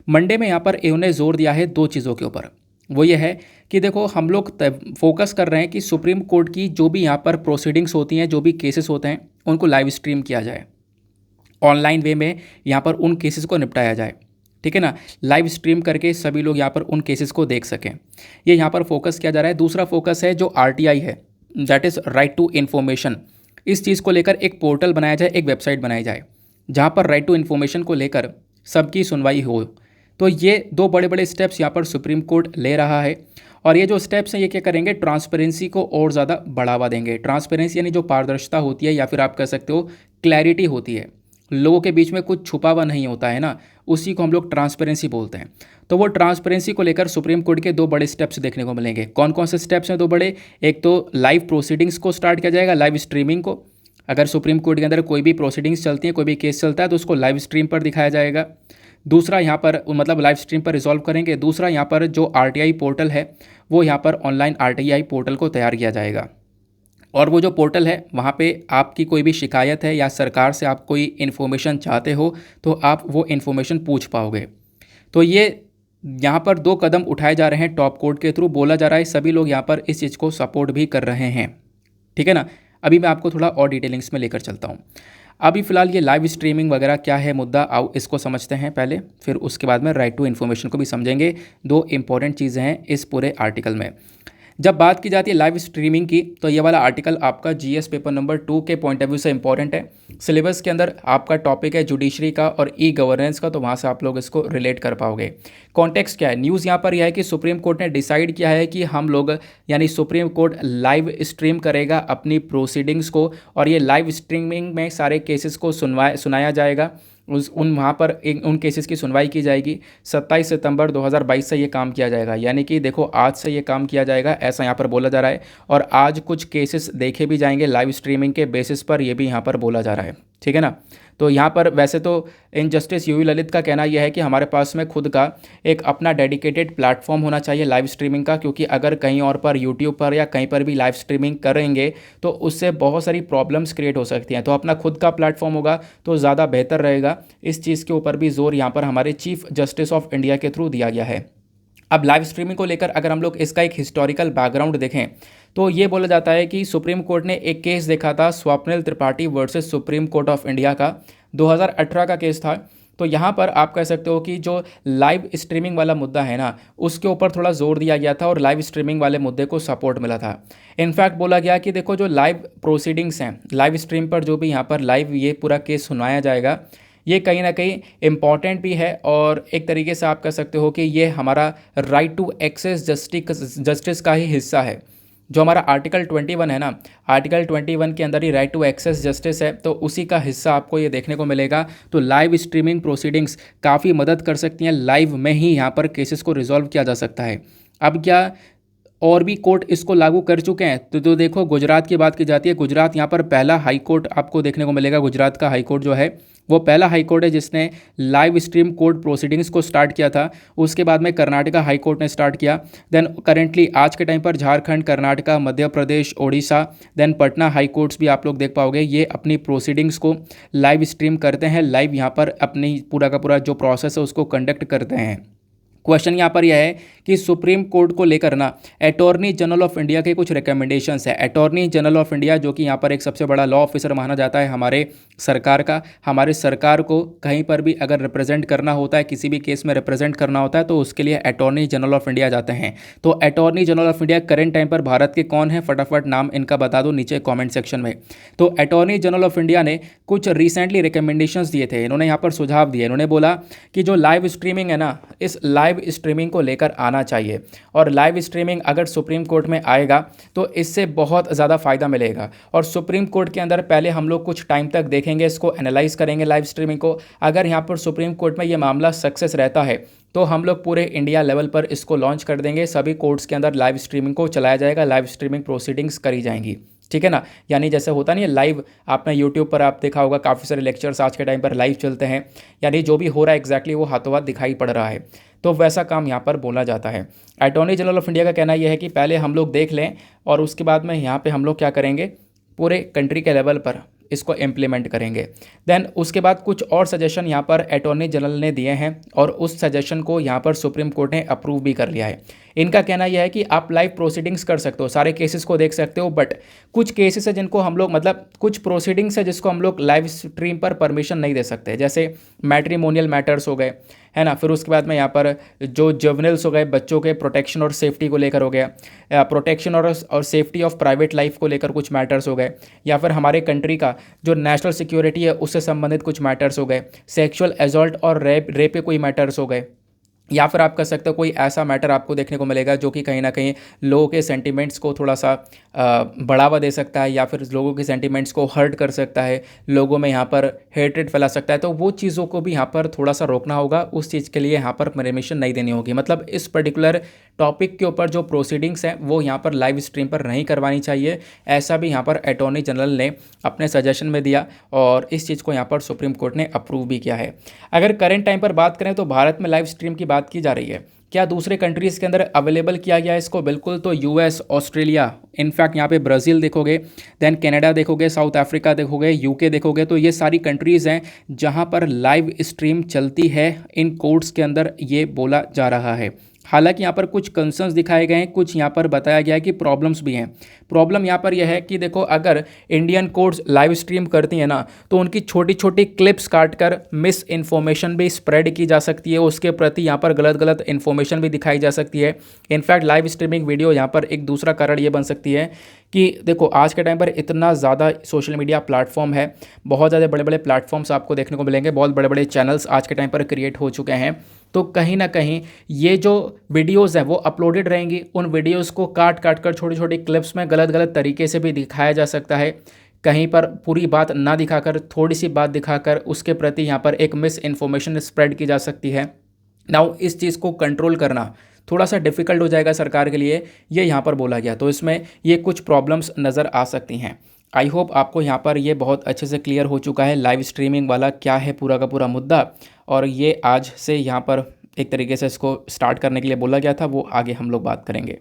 [SPEAKER 1] मंडे में यहाँ पर इन्होंने जोर दिया है 2 चीज़ों के ऊपर। वो ये है कि देखो हम लोग फोकस कर रहे हैं कि सुप्रीम कोर्ट की जो भी यहाँ पर प्रोसीडिंग्स होती हैं, जो भी केसेस होते हैं, उनको लाइव स्ट्रीम किया जाए, ऑनलाइन वे में यहाँ पर उन केसेस को निपटाया जाए। ठीक है ना, लाइव स्ट्रीम करके सभी लोग यहाँ पर उन केसेस को देख सकें, ये यहाँ पर फोकस किया जा रहा है। दूसरा फोकस है जो RTI है, that is right to information. इस चीज़ को लेकर एक पोर्टल बनाया जाए, एक वेबसाइट बनाई जाए, जहाँ पर राइट टू इन्फॉर्मेशन को लेकर सबकी सुनवाई हो। तो ये 2 बड़े बड़े स्टेप्स यहाँ पर सुप्रीम कोर्ट ले रहा है, और ये जो स्टेप्स हैं ये क्या करेंगे, ट्रांसपेरेंसी को और ज़्यादा बढ़ावा देंगे। ट्रांसपेरेंसी यानी जो पारदर्शिता होती है, या फिर आप कह सकते हो क्लैरिटी होती है, लोगों के बीच में कुछ छुपा हुआ नहीं होता है ना, उसी को हम लोग ट्रांसपेरेंसी बोलते हैं। तो वो ट्रांसपेरेंसी को लेकर सुप्रीम कोर्ट के 2 बड़े स्टेप्स देखने को मिलेंगे। कौन कौन से स्टेप्स हैं 2 बड़े? एक तो लाइव प्रोसीडिंग्स को स्टार्ट किया जाएगा, लाइव स्ट्रीमिंग को। अगर सुप्रीम कोर्ट के अंदर कोई भी प्रोसीडिंग्स चलती है, कोई भी केस चलता है, तो उसको लाइव स्ट्रीम पर दिखाया जाएगा। दूसरा यहाँ पर मतलब लाइव स्ट्रीम पर रिजॉल्व करेंगे। दूसरा यहाँ पर जो RTI पोर्टल है, वो यहाँ पर ऑनलाइन RTI पोर्टल को तैयार किया जाएगा, और वो जो पोर्टल है वहाँ पे आपकी कोई भी शिकायत है या सरकार से आप कोई इन्फॉर्मेशन चाहते हो तो आप वो इन्फॉर्मेशन पूछ पाओगे। तो ये यहाँ पर 2 कदम उठाए जा रहे हैं टॉप कोर्ट के थ्रू। बोला जा रहा है सभी लोग यहाँ पर इस चीज़ को सपोर्ट भी कर रहे हैं। ठीक है ना। अभी मैं आपको थोड़ा और डिटेलिंग्स में लेकर चलता हूँ। अभी फ़िलहाल ये लाइव स्ट्रीमिंग वगैरह क्या है मुद्दा, आओ इसको समझते हैं पहले, फिर उसके बाद में राइट टू इन्फॉर्मेशन को भी समझेंगे। 2 इंपॉर्टेंट चीज़ें हैं इस पूरे आर्टिकल में। जब बात की जाती है लाइव स्ट्रीमिंग की, तो ये वाला आर्टिकल आपका GS पेपर नंबर 2 के पॉइंट ऑफ व्यू से इंपॉर्टेंट है। सिलेबस के अंदर आपका टॉपिक है जुडिशरी का और गवर्नेंस का, तो वहाँ से आप लोग इसको रिलेट कर पाओगे। कॉन्टेक्स्ट क्या है, न्यूज़ यहाँ पर यह है कि सुप्रीम कोर्ट ने डिसाइड किया है कि हम लोग यानी सुप्रीम कोर्ट लाइव स्ट्रीम करेगा अपनी प्रोसीडिंग्स को, और ये लाइव स्ट्रीमिंग में सारे केसेस को सुनाया जाएगा। वहाँ पर उन केसेस की सुनवाई की जाएगी। 27 सितंबर 2022 से ये काम किया जाएगा, यानी कि देखो आज से ये काम किया जाएगा, ऐसा यहाँ पर बोला जा रहा है। और आज कुछ केसेस देखे भी जाएंगे लाइव स्ट्रीमिंग के बेसिस पर, ये भी यहाँ पर बोला जा रहा है। ठीक है ना। तो यहाँ पर वैसे तो इन जस्टिस यूयू ललित का कहना यह है कि हमारे पास में खुद का एक अपना डेडिकेटेड प्लेटफॉर्म होना चाहिए लाइव स्ट्रीमिंग का, क्योंकि अगर कहीं और पर यूट्यूब पर या कहीं पर भी लाइव स्ट्रीमिंग करेंगे तो उससे बहुत सारी प्रॉब्लम्स क्रिएट हो सकती हैं। तो अपना खुद का प्लेटफॉर्म होगा तो ज़्यादा बेहतर रहेगा। इस चीज़ के ऊपर भी जोर यहाँ पर हमारे चीफ जस्टिस ऑफ इंडिया के थ्रू दिया गया है। अब लाइव स्ट्रीमिंग को लेकर अगर हम लोग इसका एक हिस्टोरिकल बैकग्राउंड देखें तो ये बोला जाता है कि सुप्रीम कोर्ट ने एक केस देखा था, Swapnil Tripathi versus supreme court of India का, 2018 का केस था। तो यहाँ पर आप कह सकते हो कि जो लाइव स्ट्रीमिंग वाला मुद्दा है ना, उसके ऊपर थोड़ा जोर दिया गया था और लाइव स्ट्रीमिंग वाले मुद्दे को सपोर्ट मिला था। इनफैक्ट बोला गया कि देखो जो लाइव प्रोसीडिंग्स हैं, लाइव स्ट्रीम पर जो भी यहाँ पर लाइव ये पूरा केस सुनाया जाएगा, ये कहीं ना कहीं इम्पॉर्टेंट भी है और एक तरीके से आप कह सकते हो कि ये हमारा राइट टू एक्सेस जस्टिस का ही हिस्सा है। जो हमारा आर्टिकल 21 है ना, आर्टिकल 21 के अंदर ही राइट टू एक्सेस जस्टिस है, तो उसी का हिस्सा आपको ये देखने को मिलेगा। तो लाइव स्ट्रीमिंग प्रोसीडिंग्स काफ़ी मदद कर सकती हैं, लाइव में ही यहाँ पर केसेस को रिजॉल्व किया जा सकता है। अब क्या और भी कोर्ट इसको लागू कर चुके हैं? तो देखो गुजरात की बात की जाती है, गुजरात यहाँ पर पहला हाई कोर्ट आपको देखने को मिलेगा। गुजरात का हाई कोर्ट जो है वो पहला हाई कोर्ट है जिसने लाइव स्ट्रीम कोर्ट प्रोसीडिंग्स को स्टार्ट किया था। उसके बाद में कर्नाटका हाई कोर्ट ने स्टार्ट किया। देन करेंटली आज के टाइम पर Jharkhand, Karnataka, Madhya Pradesh, Odisha, then Patna high courts भी आप लोग देख पाओगे, ये अपनी प्रोसीडिंग्स को लाइव स्ट्रीम करते हैं, लाइव यहाँ पर अपनी पूरा का पूरा जो प्रोसेस है उसको कंडक्ट करते हैं। क्वेश्चन यहाँ पर यह है कि सुप्रीम कोर्ट को लेकर ना अटॉर्नी जनरल ऑफ इंडिया के कुछ रिकमेंडेशंस है। अटॉर्नी जनरल ऑफ इंडिया जो कि यहाँ पर एक सबसे बड़ा लॉ ऑफिसर माना जाता है हमारे सरकार का, हमारे सरकार को कहीं पर भी अगर रिप्रेजेंट करना होता है, किसी भी केस में रिप्रेजेंट करना होता है, तो उसके लिए अटॉर्नी जनरल ऑफ इंडिया जाते हैं। तो attorney general of India current time पर भारत के कौन है, फटाफट नाम इनका बता दो नीचे कॉमेंट सेक्शन में। तो अटॉर्नी जनरल ऑफ इंडिया ने कुछ रिसेंटली रिकमेंडेशंस दिए थे, इन्होंने यहाँ पर सुझाव दिए। इन्होंने बोला कि जो लाइव स्ट्रीमिंग है ना, इस लाइव स्ट्रीमिंग को लेकर आना चाहिए, और लाइव स्ट्रीमिंग अगर सुप्रीम कोर्ट में आएगा तो इससे बहुत ज़्यादा फ़ायदा मिलेगा। और सुप्रीम कोर्ट के अंदर पहले हम लोग कुछ टाइम तक देखेंगे, इसको एनालाइज करेंगे लाइव स्ट्रीमिंग को। अगर यहाँ पर सुप्रीम कोर्ट में ये मामला सक्सेस रहता है तो हम लोग पूरे इंडिया लेवल पर इसको लॉन्च कर देंगे, सभी कोर्ट्स के अंदर लाइव स्ट्रीमिंग को चलाया जाएगा, लाइव स्ट्रीमिंग प्रोसीडिंग्स करी जाएंगी, ठीक है ना। यानी जैसे होता नहीं है लाइव, आपने यूट्यूब पर आप देखा होगा काफ़ी सारे लेक्चर्स आज के टाइम पर लाइव चलते हैं, यानी जो भी हो रहा है एग्जैक्टली वो हाथों हाथ दिखाई पड़ रहा है, तो वैसा काम यहाँ पर बोला जाता है। अटॉर्नी जनरल ऑफ इंडिया का कहना यह है कि पहले हम लोग देख लें और उसके बाद में यहाँ पे हम लोग क्या करेंगे, पूरे कंट्री के लेवल पर इसको इम्प्लीमेंट करेंगे। देन उसके बाद कुछ और सजेशन यहाँ पर अटॉर्नी जनरल ने दिए हैं और उस सजेशन को यहाँ पर सुप्रीम कोर्ट ने अप्रूव भी कर लिया है। इनका कहना यह है कि आप लाइव प्रोसीडिंग्स कर सकते हो, सारे केसेस को देख सकते हो, बट कुछ केसेस है जिनको हम लोग मतलब कुछ प्रोसीडिंग्स है जिसको हम लोग लाइव स्ट्रीम पर परमिशन नहीं दे सकते, जैसे मैट्रिमोनियल मैटर्स हो गए, है ना। फिर उसके बाद में यहाँ पर जो जुवेनिल्स हो गए, बच्चों के प्रोटेक्शन और सेफ्टी को लेकर हो गया, प्रोटेक्शन और सेफ्टी ऑफ प्राइवेट लाइफ को लेकर कुछ मैटर्स हो गए, या फिर हमारे कंट्री का जो नेशनल सिक्योरिटी है उससे संबंधित कुछ मैटर्स हो गए, सेक्सुअल एजॉल्ट और रेप पे कोई मैटर्स हो गए, या फिर आप कह सकते हो कोई ऐसा मैटर आपको देखने को मिलेगा जो कि कहीं ना कहीं लोगों के सेंटिमेंट्स को थोड़ा सा बढ़ावा दे सकता है, या फिर लोगों के सेंटिमेंट्स को हर्ट कर सकता है, लोगों में यहाँ पर हेट्रेड फैला सकता है, तो वो चीज़ों को भी यहाँ पर थोड़ा सा रोकना होगा, उस चीज़ के लिए यहाँ पर परमिशन नहीं देनी होगी। मतलब इस पर्टिकुलर टॉपिक के ऊपर जो प्रोसीडिंग्स हैं वो यहाँ पर लाइव स्ट्रीम पर नहीं करवानी चाहिए, ऐसा भी यहाँ पर अटॉर्नी जनरल ने अपने सजेशन में दिया और इस चीज़ को यहाँ पर सुप्रीम कोर्ट ने अप्रूव भी किया है। अगर करंट टाइम पर बात करें तो भारत में लाइव स्ट्रीम की बात की जा रही है, क्या दूसरे कंट्रीज़ के अंदर अवेलेबल किया गया है इसको? बिल्कुल। तो यूएस, ऑस्ट्रेलिया, इनफैक्ट यहाँ पे ब्राज़ील देखोगे, देन कनाडा देखोगे, साउथ अफ्रीका देखोगे, यूके देखोगे, तो ये सारी कंट्रीज़ हैं जहाँ पर लाइव स्ट्रीम चलती है, इन कोर्ट्स के अंदर ये बोला जा रहा है। हालांकि यहाँ पर कुछ कंसर्न्स दिखाए गए हैं, कुछ यहाँ पर बताया गया है कि प्रॉब्लम्स भी हैं। प्रॉब्लम यहाँ पर यह है कि देखो अगर इंडियन कोर्ट्स लाइव स्ट्रीम करती हैं ना तो उनकी छोटी छोटी क्लिप्स काट कर मिस इन्फॉर्मेशन भी स्प्रेड की जा सकती है, उसके प्रति यहाँ पर गलत गलत इन्फॉर्मेशन भी दिखाई जा सकती है। इनफैक्ट लाइव स्ट्रीमिंग वीडियो यहाँ पर एक दूसरा कारण ये बन सकती है कि देखो आज के टाइम पर इतना ज़्यादा सोशल मीडिया प्लेटफॉर्म है, बहुत ज़्यादा बड़े बड़े प्लेटफॉर्म्स आपको देखने को मिलेंगे, बहुत बड़े बड़े चैनल्स आज के टाइम पर क्रिएट हो चुके हैं, तो कहीं ना कहीं ये जो वीडियोस हैं वो अपलोडेड रहेंगी, उन वीडियोस को काट काट कर छोटी छोटी क्लिप्स में गलत गलत तरीके से भी दिखाया जा सकता है, कहीं पर पूरी बात ना दिखाकर थोड़ी सी बात दिखाकर उसके प्रति यहाँ पर एक मिस इन्फॉर्मेशन स्प्रेड की जा सकती है। नाउ इस चीज़ को कंट्रोल करना थोड़ा सा डिफ़िकल्ट हो जाएगा सरकार के लिए, ये यहाँ पर बोला गया, तो इसमें ये कुछ प्रॉब्लम्स नज़र आ सकती हैं। आई होप आपको यहाँ पर ये बहुत अच्छे से क्लियर हो चुका है लाइव स्ट्रीमिंग वाला क्या है पूरा का पूरा मुद्दा, और ये आज से यहाँ पर एक तरीके से इसको स्टार्ट करने के लिए बोला गया था, वो आगे हम लोग बात करेंगे।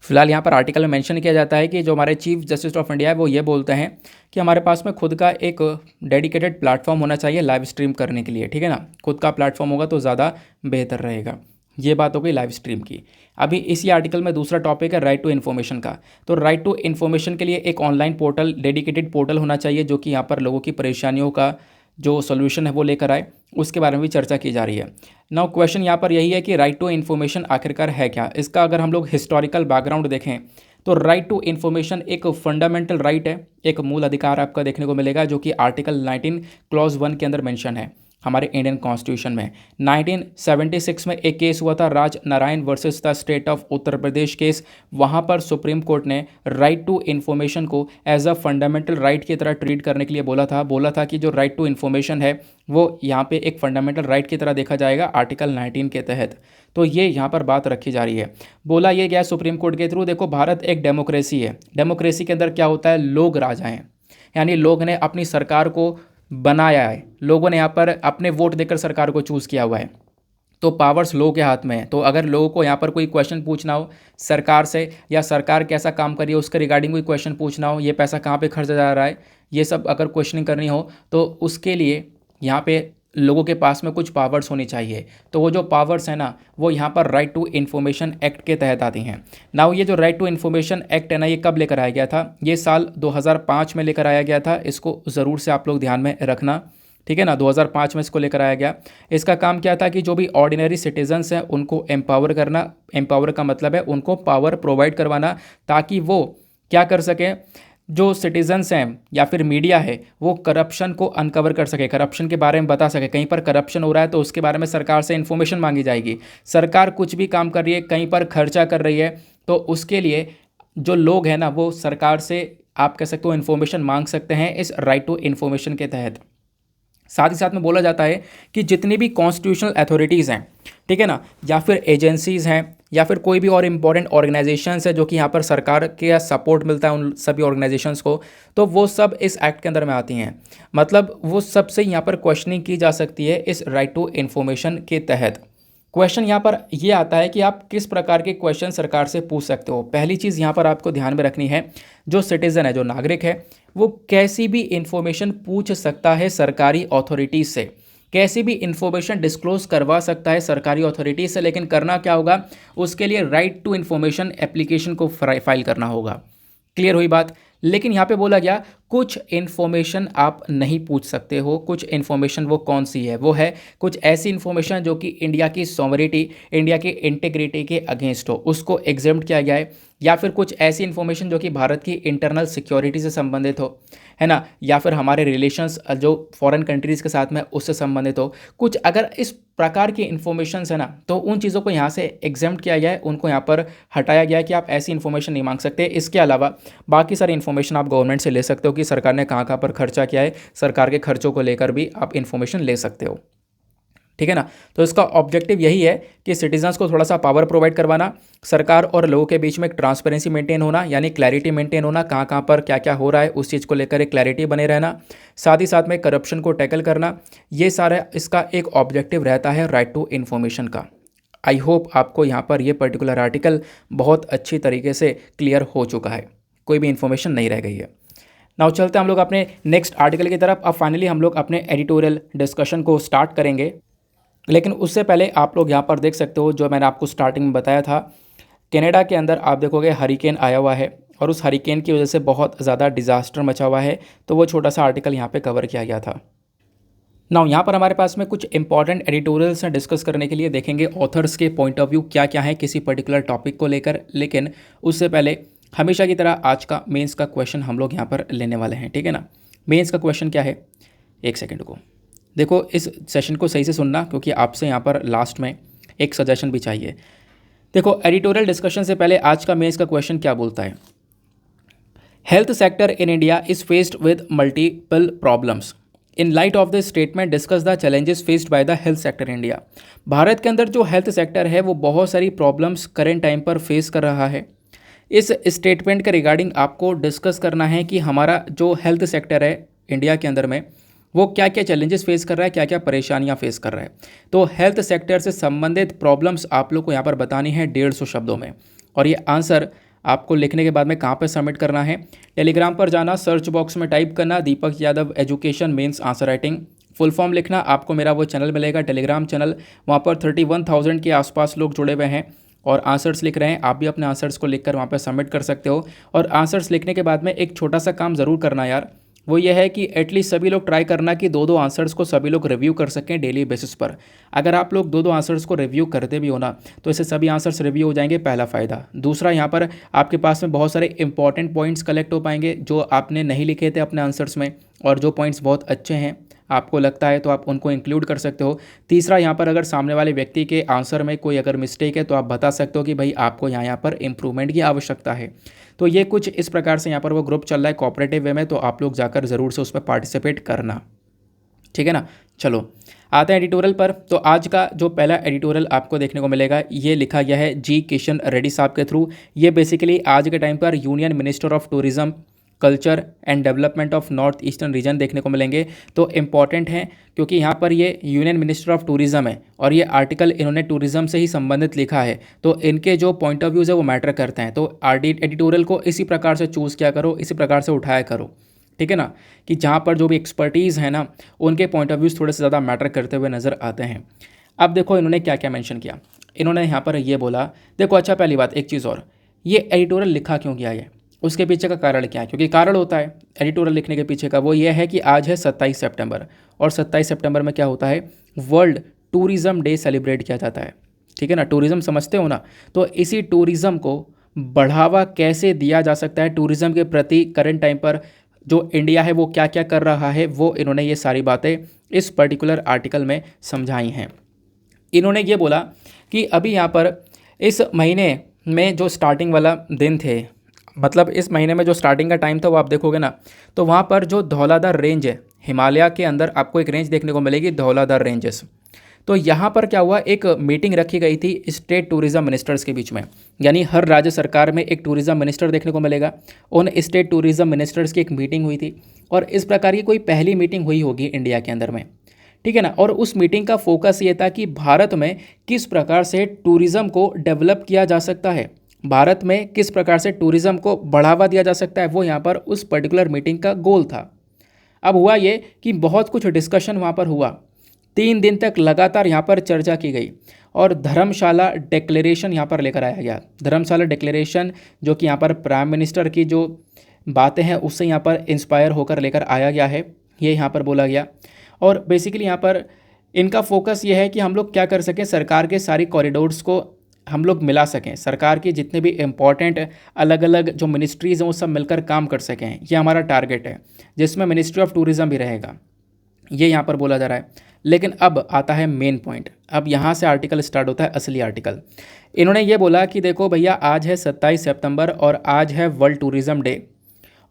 [SPEAKER 1] फिलहाल यहाँ पर आर्टिकल में मेंशन किया जाता है कि जो हमारे चीफ जस्टिस ऑफ इंडिया है वो ये बोलते हैं कि हमारे पास में खुद का एक डेडिकेटेड प्लेटफॉर्म होना चाहिए लाइव स्ट्रीम करने के लिए, ठीक है ना, खुद का प्लेटफॉर्म होगा तो ज़्यादा बेहतर रहेगा। ये बात हो गई लाइव स्ट्रीम की। अभी इसी आर्टिकल में दूसरा टॉपिक है राइट टू इन्फॉर्मेशन का। तो राइट टू इन्फॉर्मेशन के लिए एक ऑनलाइन पोर्टल, डेडिकेटेड पोर्टल होना चाहिए जो कि यहाँ पर लोगों की परेशानियों का जो सोल्यूशन है वो लेकर आए, उसके बारे में भी चर्चा की जा रही है। नाउ क्वेश्चन यहाँ पर यही है कि राइट टू इन्फॉर्मेशन आखिरकार है क्या। इसका अगर हम लोग हिस्टोरिकल बैकग्राउंड देखें तो राइट टू इन्फॉर्मेशन एक फंडामेंटल राइट है, एक मूल अधिकार आपका देखने को मिलेगा, जो कि आर्टिकल 19 क्लॉज 1 के अंदर मेंशन है हमारे इंडियन कॉन्स्टिट्यूशन में। 1976 में एक केस हुआ था, Raj Narayan versus the state of Uttar Pradesh case. वहाँ पर सुप्रीम कोर्ट ने राइट टू इन्फॉर्मेशन को एज अ फंडामेंटल राइट की तरह ट्रीट करने के लिए बोला था कि जो राइट टू इन्फॉर्मेशन है वो यहाँ पे एक फंडामेंटल राइट की तरह देखा जाएगा आर्टिकल 19 के तहत। तो ये यहाँ पर बात रखी जा रही है। बोला ये गया सुप्रीम कोर्ट के थ्रू, देखो भारत एक डेमोक्रेसी है, डेमोक्रेसी के अंदर क्या होता है, लोग राजा हैं, यानी लोग ने अपनी सरकार को बनाया है, लोगों ने यहाँ पर अपने वोट देकर सरकार को चूज़ किया हुआ है, तो पावर्स लोगों के हाथ में है। तो अगर लोगों को यहाँ पर कोई क्वेश्चन पूछना हो सरकार से, या सरकार कैसा काम कर रही है उसके रिगार्डिंग कोई क्वेश्चन पूछना हो, ये पैसा कहाँ पे खर्चा जा रहा है, ये सब अगर क्वेश्चनिंग करनी हो तो उसके लिए यहाँ पे लोगों के पास में कुछ पावर्स होनी चाहिए। तो वो जो पावर्स है ना, वो यहाँ पर राइट टू इन्फॉर्मेशन एक्ट के तहत आती हैं। नाउ ये जो राइट टू इन्फॉर्मेशन एक्ट है ना, ये कब लेकर आया गया था, ये साल 2005 में लेकर आया गया था। इसको ज़रूर से आप लोग ध्यान में रखना, ठीक है ना। 2005 में इसको लेकर आया गया। इसका काम क्या था कि जो भी ऑर्डिनरी सिटीजन्स हैं उनको एम्पावर करना, एम्पावर का मतलब है उनको पावर प्रोवाइड करवाना, ताकि वो क्या कर सकें, जो सिटीजन्स हैं या फिर मीडिया है वो करप्शन को अनकवर कर सके, करप्शन के बारे में बता सके। कहीं पर करप्शन हो रहा है तो उसके बारे में सरकार से इन्फॉर्मेशन मांगी जाएगी। सरकार कुछ भी काम कर रही है, कहीं पर खर्चा कर रही है, तो उसके लिए जो लोग हैं ना वो सरकार से आप कह सकते हो इन्फॉर्मेशन मांग सकते हैं इस राइट टू इन्फॉर्मेशन के तहत। साथ ही साथ में बोला जाता है कि जितनी भी कॉन्स्टिट्यूशनल अथॉरिटीज़ हैं, ठीक है ना, या फिर एजेंसीज़ हैं, या फिर कोई भी और इम्पोर्टेंट ऑर्गेनाइजेशंस है जो कि यहाँ पर सरकार के सपोर्ट मिलता है उन सभी ऑर्गेनाइजेशंस को, तो वो सब इस एक्ट के अंदर में आती हैं। मतलब वो सबसे यहाँ पर क्वेश्चनिंग की जा सकती है इस राइट टू इन्फॉर्मेशन के तहत। क्वेश्चन यहाँ पर ये आता है कि आप किस प्रकार के क्वेश्चन सरकार से पूछ सकते हो। पहली चीज़ यहाँ पर आपको ध्यान में रखनी है, जो सिटीज़न है, जो नागरिक है, वो कैसी भी इंफॉर्मेशन पूछ सकता है सरकारी अथॉरिटीज़ से, कैसी भी इंफॉर्मेशन डिस्क्लोज करवा सकता है सरकारी अथॉरिटीज़ से। लेकिन करना क्या होगा, उसके लिए राइट टू इन्फॉर्मेशन एप्लीकेशन को फाइल करना होगा। क्लियर हुई बात। लेकिन यहाँ पे बोला गया कुछ इन्फॉर्मेशन आप नहीं पूछ सकते हो। कुछ इन्फॉर्मेशन वो कौन सी है, वो है कुछ ऐसी इन्फॉर्मेशन जो कि इंडिया की सॉवरेनिटी, इंडिया की इंटीग्रिटी के अगेंस्ट हो, उसको एग्जेम्प्ट किया गया है। या फिर कुछ ऐसी इन्फॉर्मेशन जो कि भारत की इंटरनल सिक्योरिटी से संबंधित हो, है ना, या फिर हमारे रिलेशंस जो फॉरेन कंट्रीज़ के साथ में उससे संबंधित हो। कुछ अगर इस प्रकार की इन्फॉर्मेशन है ना, तो उन चीज़ों को यहाँ से एग्जेम्प्ट किया गया है, उनको यहाँ पर हटाया गया है कि आप ऐसी इन्फॉर्मेशन नहीं मांग सकते। इसके अलावा बाकी सारी इन्फॉर्मेशन आप गवर्नमेंट से ले सकते हो कि सरकार ने कहाँ कहाँ पर खर्चा किया है, सरकार के खर्चों को लेकर भी आप इन्फॉर्मेशन ले सकते हो, ठीक है ना। तो इसका ऑब्जेक्टिव यही है कि सिटीजन्स को थोड़ा सा पावर प्रोवाइड करवाना, सरकार और लोगों के बीच में एक ट्रांसपेरेंसी मेंटेन होना, यानी क्लैरिटी मेंटेन होना, कहाँ कहाँ पर क्या क्या हो रहा है उस चीज़ को लेकर एक क्लैरिटी बने रहना, साथ ही साथ में करप्शन को टैकल करना। ये सारा इसका एक ऑब्जेक्टिव रहता है राइट टू इन्फॉर्मेशन का। आई होप आपको यहाँ पर ये पर्टिकुलर आर्टिकल बहुत अच्छी तरीके से क्लियर हो चुका है, कोई भी इन्फॉर्मेशन नहीं रह गई है। नाउ चलते हैं हम लोग अपने नेक्स्ट आर्टिकल की तरफ। अब फाइनली हम लोग अपने एडिटोरियल डिस्कशन को स्टार्ट करेंगे, लेकिन उससे पहले आप लोग यहाँ पर देख सकते हो जो मैंने आपको स्टार्टिंग में बताया था, कनाडा के अंदर आप देखोगे हरिकेन आया हुआ है और उस हरिकेन की वजह से बहुत ज़्यादा डिज़ास्टर मचा हुआ है। तो वो छोटा सा आर्टिकल यहाँ पे कवर किया गया था। नाउ यहाँ पर हमारे पास में कुछ इंपॉर्टेंट एडिटोरियल्स हैं डिस्कस करने के लिए, देखेंगे ऑथर्स के पॉइंट ऑफ व्यू क्या क्या है किसी पर्टिकुलर टॉपिक को लेकर। लेकिन उससे पहले हमेशा की तरह आज का मेंस का क्वेश्चन हम लोग यहाँ पर लेने वाले हैं, ठीक है ना। मेंस का क्वेश्चन क्या है, एक सेकेंड को देखो, इस सेशन को सही से सुनना क्योंकि आपसे यहाँ पर लास्ट में एक सजेशन भी चाहिए। देखो एडिटोरियल डिस्कशन से पहले आज का मेंस का क्वेश्चन क्या बोलता है, health sector in India is faced with multiple problems. In light of the statement discuss the challenges faced by the health sector India. Bharat के अंदर जो हेल्थ सेक्टर है वो बहुत सारी प्रॉब्लम्स करेंट टाइम पर फेस कर रहा है। इस स्टेटमेंट के रिगार्डिंग आपको डिस्कस करना है कि हमारा जो हेल्थ सेक्टर है इंडिया के अंदर में वो क्या क्या चैलेंजेस फेस कर रहा है, क्या क्या परेशानियां फेस कर रहा है। तो हेल्थ सेक्टर से संबंधित प्रॉब्लम्स आप लोग को यहाँ पर बतानी है 150 शब्दों में। और ये आंसर आपको लिखने के बाद में कहाँ पर सबमिट करना है, टेलीग्राम पर जाना, सर्च बॉक्स में टाइप करना Deepak Yadav education mains answer writing, full form लिखना, आपको मेरा वो चैनल मिलेगा टेलीग्राम चैनल, वहाँ पर 31,000 के आसपास लोग जुड़े हुए हैं और आंसर्स लिख रहे हैं। आप भी अपने आंसर्स को लिखकर वहाँ पर सबमिट कर सकते हो। और आंसर्स लिखने के बाद में एक छोटा सा काम ज़रूर करना यार, वो ये है कि एटलीस्ट सभी लोग ट्राई करना कि दो दो आंसर्स को सभी लोग रिव्यू कर सकें डेली बेसिस पर। अगर आप लोग दो दो आंसर्स को रिव्यू करते भी हो ना, तो इससे सभी आंसर्स रिव्यू हो जाएंगे, पहला फ़ायदा। दूसरा, यहाँ पर आपके पास में बहुत सारे इंपॉर्टेंट पॉइंट्स कलेक्ट हो पाएंगे जो आपने नहीं लिखे थे अपने आंसर्स में, और जो पॉइंट्स बहुत अच्छे हैं आपको लगता है तो आप उनको इंक्लूड कर सकते हो। तीसरा, यहाँ पर अगर सामने वाले व्यक्ति के आंसर में कोई अगर मिस्टेक है तो आप बता सकते हो कि भाई आपको यहाँ पर इंप्रूवमेंट की आवश्यकता है। तो ये कुछ इस प्रकार से यहाँ पर वो ग्रुप चल रहा है कोऑपरेटिव वे में, तो आप लोग जाकर ज़रूर से उसमें पार्टिसिपेट करना, ठीक है ना। चलो आते हैं एडिटोरियल पर। तो आज का जो पहला एडिटोरियल आपको देखने को मिलेगा ये लिखा गया है जी किशन रेड्डी साहब के थ्रू। ये बेसिकली आज के टाइम पर union minister of tourism, culture and development of north eastern region देखने को मिलेंगे। तो इम्पॉर्टेंट हैं क्योंकि यहाँ पर ये यूनियन मिनिस्टर ऑफ टूरिज्म है और ये आर्टिकल इन्होंने टूरिज्म से ही संबंधित लिखा है, तो इनके जो पॉइंट ऑफ व्यूज़ है वो मैटर करते हैं। तो एडिटोरियल को इसी प्रकार से चूज़ किया करो, इसी प्रकार से उठाया करो, ठीक है ना, कि जहाँ पर जो भी एक्सपर्टीज़ है ना उनके पॉइंट ऑफ व्यूज़ थोड़े से ज़्यादा मैटर करते हुए नज़र आते हैं। अब देखो इन्होंने क्या क्या मेंशन किया। इन्होंने यहाँ पर ये बोला, देखो अच्छा पहली बात एक चीज़ और, ये एडिटोरियल लिखा क्यों गया है, उसके पीछे का कारण क्या है, क्योंकि कारण होता है एडिटोरियल लिखने के पीछे का, वो ये है कि आज है 27 सितंबर और 27 सितंबर में क्या होता है, वर्ल्ड टूरिज़्म डे सेलिब्रेट किया जाता है, ठीक है ना। टूरिज़्म समझते हो ना, तो इसी टूरिज़्म को बढ़ावा कैसे दिया जा सकता है, टूरिज़्म के प्रति करंट टाइम पर जो इंडिया है वो क्या क्या कर रहा है, वो इन्होंने ये सारी बातें इस पर्टिकुलर आर्टिकल में समझाई हैं। इन्होंने ये बोला कि अभी यहाँ पर इस महीने में जो स्टार्टिंग वाला दिन थे, मतलब इस महीने में जो स्टार्टिंग का टाइम था वो आप देखोगे ना, तो वहाँ पर जो धौलाधार रेंज है, हिमालय के अंदर आपको एक रेंज देखने को मिलेगी धौलाधार रेंजेस। तो यहाँ पर क्या हुआ, एक मीटिंग रखी गई थी स्टेट टूरिज़्म मिनिस्टर्स के बीच में, यानी हर राज्य सरकार में एक टूरिज़्म मिनिस्टर देखने को मिलेगा। उन स्टेट टूरिज़्म मिनिस्टर्स की एक मीटिंग हुई थी और इस प्रकार की कोई पहली मीटिंग हुई होगी इंडिया के अंदर में, ठीक है ना। और उस मीटिंग का फोकस ये था कि भारत में किस प्रकार से टूरिज़्म को डेवलप किया जा सकता है, भारत में किस प्रकार से टूरिज़्म को बढ़ावा दिया जा सकता है, वो यहाँ पर उस पर्टिकुलर मीटिंग का गोल था। अब हुआ ये कि बहुत कुछ डिस्कशन वहाँ पर हुआ, 3 दिन तक लगातार यहाँ पर चर्चा की गई और धर्मशाला डिक्लेरेशन यहाँ पर लेकर आया गया। धर्मशाला डिक्लेरेशन जो कि यहाँ पर प्राइम मिनिस्टर की जो बातें हैं उससे यहाँ पर इंस्पायर होकर लेकर आया गया है, ये यहाँ पर बोला गया। और बेसिकली यहाँ पर इनका फोकस ये है कि हम लोग क्या कर सकें, सरकार के सारी कॉरिडोर्स को हम लोग मिला सकें, सरकार के जितने भी इम्पॉर्टेंट अलग अलग जो मिनिस्ट्रीज़ हैं वो सब मिलकर काम कर सकें, ये हमारा टारगेट है, जिसमें मिनिस्ट्री ऑफ टूरिज़्म भी रहेगा, ये यहाँ पर बोला जा रहा है। लेकिन अब आता है मेन पॉइंट, अब यहाँ से आर्टिकल स्टार्ट होता है, असली आर्टिकल। इन्होंने ये बोला कि देखो भैया आज है 27 सितंबर और आज है वर्ल्ड टूरिज़्म डे,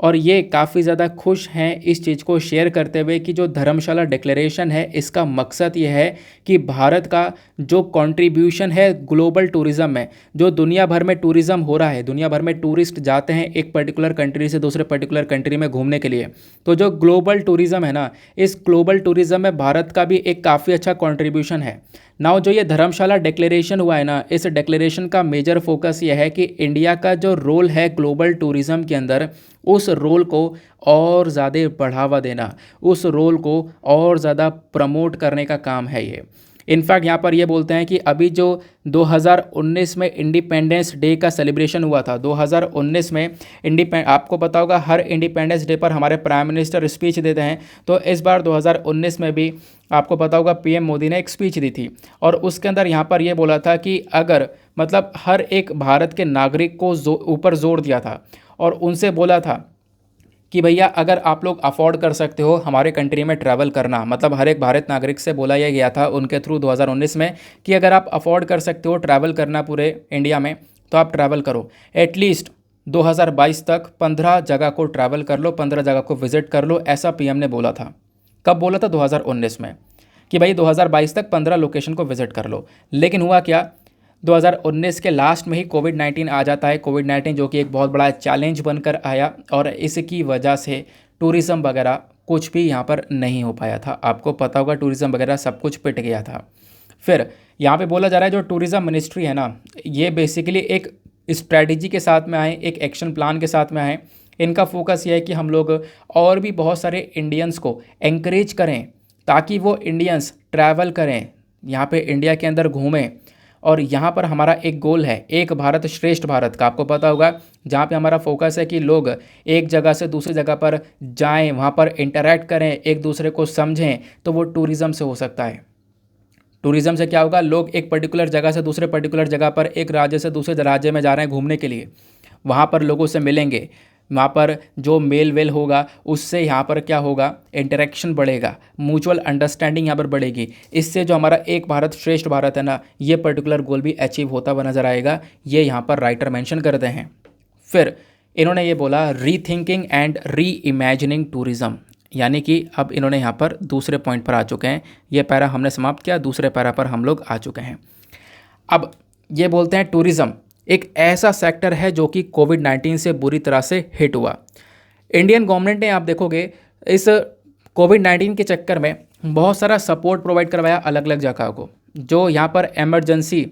[SPEAKER 1] और ये काफ़ी ज़्यादा खुश हैं इस चीज़ को शेयर करते हुए कि जो धर्मशाला डिक्लेरेशन है इसका मकसद ये है कि भारत का जो कंट्रीब्यूशन है ग्लोबल टूरिज़्म में, जो दुनिया भर में टूरिज़्म हो रहा है, दुनिया भर में टूरिस्ट जाते हैं एक पर्टिकुलर कंट्री से दूसरे पर्टिकुलर कंट्री में घूमने के लिए, तो जो ग्लोबल टूरिज़्म है ना, इस ग्लोबल टूरिज़्म में भारत का भी एक काफ़ी अच्छा कंट्रीब्यूशन है। नाउ जो ये धर्मशाला डिक्लेरेशन हुआ है ना, इस डिक्लेरेशन का मेजर फोकस ये है कि इंडिया का जो रोल है ग्लोबल टूरिज़्म के अंदर, उस रोल को और ज़्यादा बढ़ावा देना, उस रोल को और ज़्यादा प्रमोट करने का काम है ये। इनफैक्ट यहाँ पर ये बोलते हैं कि अभी जो 2019 में इंडिपेंडेंस डे का सेलिब्रेशन हुआ था, 2019 में आपको पता होगा हर इंडिपेंडेंस डे पर हमारे प्राइम मिनिस्टर स्पीच देते हैं, तो इस बार 2019 में भी आपको पता होगा पीएम मोदी ने एक स्पीच दी थी और उसके अंदर यहाँ पर ये बोला था कि अगर मतलब हर एक भारत के नागरिक को ऊपर जोर दिया था और उनसे बोला था कि भैया अगर आप लोग अफोर्ड कर सकते हो हमारे कंट्री में ट्रैवल करना, मतलब हर एक भारत नागरिक से बोला यह गया था उनके थ्रू 2019 में कि अगर आप अफोर्ड कर सकते हो ट्रैवल करना पूरे इंडिया में तो आप ट्रैवल करो, एटलीस्ट 2022 तक 15 जगह को ट्रैवल कर लो, 15 जगह को विजिट कर लो, ऐसा पीएम ने बोला था। कब बोला था? 2019 में, कि भाई 2022 तक 15 लोकेशन को विजिट कर लो। लेकिन हुआ क्या, 2019 के लास्ट में ही कोविड-19 आ जाता है, कोविड-19 जो कि एक बहुत बड़ा चैलेंज बनकर आया और इसकी वजह से टूरिज़्म वगैरह कुछ भी यहाँ पर नहीं हो पाया था। आपको पता होगा टूरिज़्म वगैरह सब कुछ पिट गया था। फिर यहाँ पे बोला जा रहा है जो टूरिज़्म मिनिस्ट्री है ना, ये बेसिकली एक स्ट्रैटेजी के साथ में आए, एक एक्शन प्लान के साथ में आए। इनका फोकस ये है कि हम लोग और भी बहुत सारे इंडियंस को एंकरेज करें ताकि वो इंडियंस ट्रैवल करें, यहाँ पे इंडिया के अंदर घूमें और यहाँ पर हमारा एक गोल है एक भारत श्रेष्ठ भारत का, आपको पता होगा, जहाँ पे हमारा फोकस है कि लोग एक जगह से दूसरी जगह पर जाएं, वहाँ पर इंटरेक्ट करें, एक दूसरे को समझें, तो वो टूरिज़्म से हो सकता है। टूरिज़्म से क्या होगा, लोग एक पर्टिकुलर जगह से दूसरे पर्टिकुलर जगह पर, एक राज्य से दूसरे राज्य में जा रहे हैं घूमने के लिए, वहाँ पर लोगों से मिलेंगे, वहाँ पर जो मेल वेल होगा उससे यहाँ पर क्या होगा, इंटरेक्शन बढ़ेगा, म्यूचुअल अंडरस्टैंडिंग यहाँ पर बढ़ेगी। इससे जो हमारा एक भारत श्रेष्ठ भारत है ना, ये पर्टिकुलर गोल भी अचीव होता हुआ नजर आएगा, ये यहाँ पर राइटर मेंशन करते हैं। फिर इन्होंने ये बोला rethinking and re imagining tourism, यानी कि अब इन्होंने यहाँ पर दूसरे पॉइंट पर आ चुके हैं। ये पैरा हमने समाप्त किया, दूसरे पैरा पर हम लोग आ चुके हैं। अब ये बोलते हैं टूरिज़्म एक ऐसा सेक्टर है जो कि कोविड-19 से बुरी तरह से हिट हुआ। इंडियन गवर्नमेंट ने, आप देखोगे, इस कोविड-19 के चक्कर में बहुत सारा सपोर्ट प्रोवाइड करवाया अलग अलग जगह को। जो यहाँ पर emergency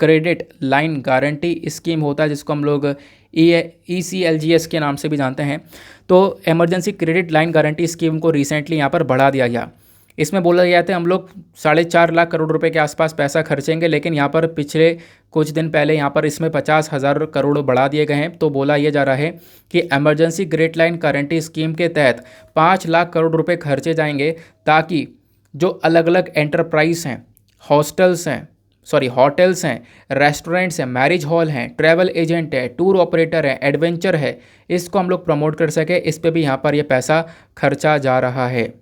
[SPEAKER 1] credit line guarantee scheme होता है, जिसको हम लोग ECLGS के नाम से भी जानते हैं, तो emergency credit line guarantee scheme को रिसेंटली यहाँ पर बढ़ा दिया गया। इसमें बोला गया था हम लोग 4.5 लाख करोड़ रुपए के आसपास पैसा खर्चेंगे, लेकिन यहाँ पर पिछले कुछ दिन पहले यहाँ पर इसमें 50,000 करोड़ बढ़ा दिए गए हैं। तो बोला ये जा रहा है कि emergency credit line guarantee scheme के तहत 5 लाख करोड़ रुपए खर्चे जाएंगे, ताकि जो अलग अलग एंटरप्राइज हैं, होटल्स हैं, रेस्टोरेंट्स हैं, मैरिज हॉल हैं, ट्रैवल एजेंट है, टूर ऑपरेटर है, एडवेंचर है, इसको हम लोग प्रमोट कर सके, इस पे भी यहाँ पर ये पैसा खर्चा जा रहा है।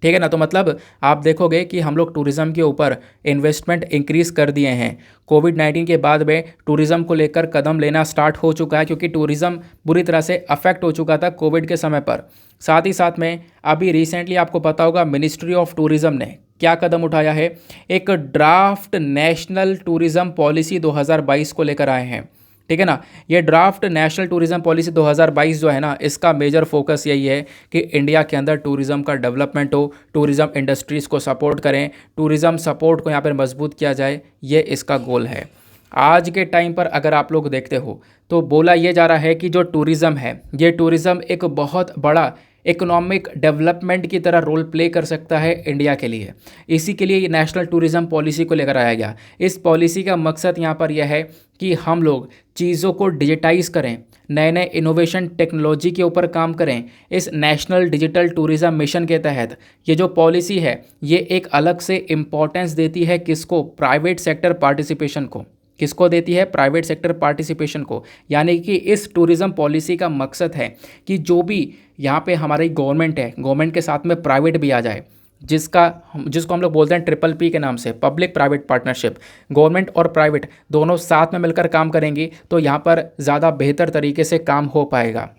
[SPEAKER 1] ठीक है ना। तो मतलब आप देखोगे कि हम लोग टूरिज़्म के ऊपर इन्वेस्टमेंट इंक्रीज़ कर दिए हैं। कोविड-19 के बाद में टूरिज़्म को लेकर कदम लेना स्टार्ट हो चुका है, क्योंकि टूरिज़्म बुरी तरह से अफेक्ट हो चुका था कोविड के समय पर। साथ ही साथ में अभी रिसेंटली आपको पता होगा मिनिस्ट्री ऑफ टूरिज़्म ने क्या कदम उठाया है, एक ड्राफ्ट नेशनल टूरिज़्म पॉलिसी 2022 को लेकर आए हैं। ठीक है ना। ये ड्राफ्ट नेशनल टूरिज़्म पॉलिसी 2022 जो है ना, इसका मेजर फोकस यही है कि इंडिया के अंदर टूरिज़्म का डेवलपमेंट हो, टूरिज़्म इंडस्ट्रीज़ को सपोर्ट करें, टूरिज़्म सपोर्ट को यहाँ पर मजबूत किया जाए, ये इसका गोल है। आज के टाइम पर अगर आप लोग देखते हो तो बोला ये जा रहा है कि जो टूरिज़्म है, ये टूरिज़्म एक बहुत बड़ा इकोनॉमिक डेवलपमेंट की तरह रोल प्ले कर सकता है इंडिया के लिए। इसी के लिए ये नेशनल टूरिज़्म पॉलिसी को लेकर आया गया। इस पॉलिसी का मकसद यहाँ पर यह है कि हम लोग चीज़ों को डिजिटाइज़ करें, नए नए इनोवेशन टेक्नोलॉजी के ऊपर काम करें। इस नेशनल डिजिटल टूरिज़्म मिशन के तहत ये जो पॉलिसी है, ये एक अलग से इम्पोर्टेंस देती है किसको, प्राइवेट सेक्टर पार्टिसिपेशन को। किसको देती है, प्राइवेट सेक्टर पार्टिसिपेशन को। यानी कि इस टूरिज़्म पॉलिसी का मकसद है कि जो भी यहाँ पे हमारी गवर्नमेंट है, गवर्नमेंट के साथ में प्राइवेट भी आ जाए, जिसको हम लोग बोलते हैं PPP के नाम से, पब्लिक प्राइवेट पार्टनरशिप। गवर्नमेंट और प्राइवेट दोनों साथ में मिलकर काम करेंगी तो यहाँ पर ज़्यादा बेहतर तरीके से काम हो पाएगा।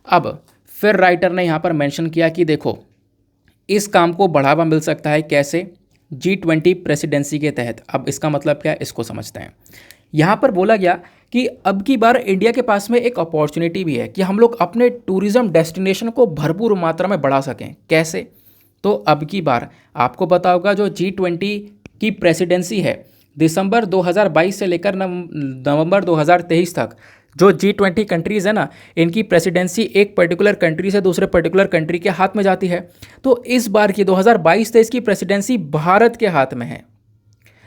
[SPEAKER 1] अब फिर राइटर ने यहाँ पर मेंशन किया कि देखो, इस काम को बढ़ावा मिल सकता है कैसे, G20 प्रेसिडेंसी के तहत। अब इसका मतलब क्या है, इसको समझते हैं। यहाँ पर बोला गया कि अब की बार इंडिया के पास में एक अपॉर्चुनिटी भी है कि हम लोग अपने टूरिज़्म डेस्टिनेशन को भरपूर मात्रा में बढ़ा सकें। कैसे, तो अब की बार आपको पता होगा जो G20 की प्रेसिडेंसी है, दिसंबर 2022 से लेकर नवंबर 2023 तक जो G20 कंट्रीज़ है ना, इनकी प्रेसिडेंसी एक पर्टिकुलर कंट्री से दूसरे पर्टिकुलर कंट्री के हाथ में जाती है। तो इस बार की 2022-23 की प्रेसिडेंसी भारत के हाथ में है,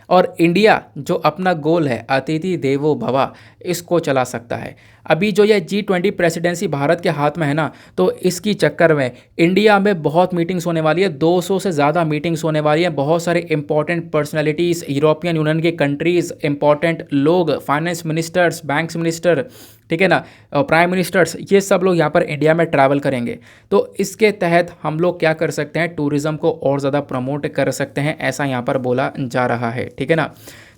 [SPEAKER 1] और इंडिया जो अपना गोल है अतिथि देवो भव, इसको चला सकता है। अभी जो ये G20 प्रेसिडेंसी भारत के हाथ में है ना, तो इसकी चक्कर में इंडिया में बहुत मीटिंग्स होने वाली है, 200 से ज़्यादा मीटिंग्स होने वाली है। बहुत सारे इंपॉर्टेंट पर्सनैलिटीज़, यूरोपियन यूनियन के कंट्रीज़, इंपॉर्टेंट लोग, फाइनेंस मिनिस्टर्स, बैंक्स मिनिस्टर, ठीक है ना, प्राइम मिनिस्टर्स, ये सब लोग यहाँ पर इंडिया में ट्रैवल करेंगे। तो इसके तहत हम लोग क्या कर सकते हैं, टूरिज़्म को और ज़्यादा प्रमोट कर सकते हैं, ऐसा यहाँ पर बोला जा रहा है। ठीक है ना।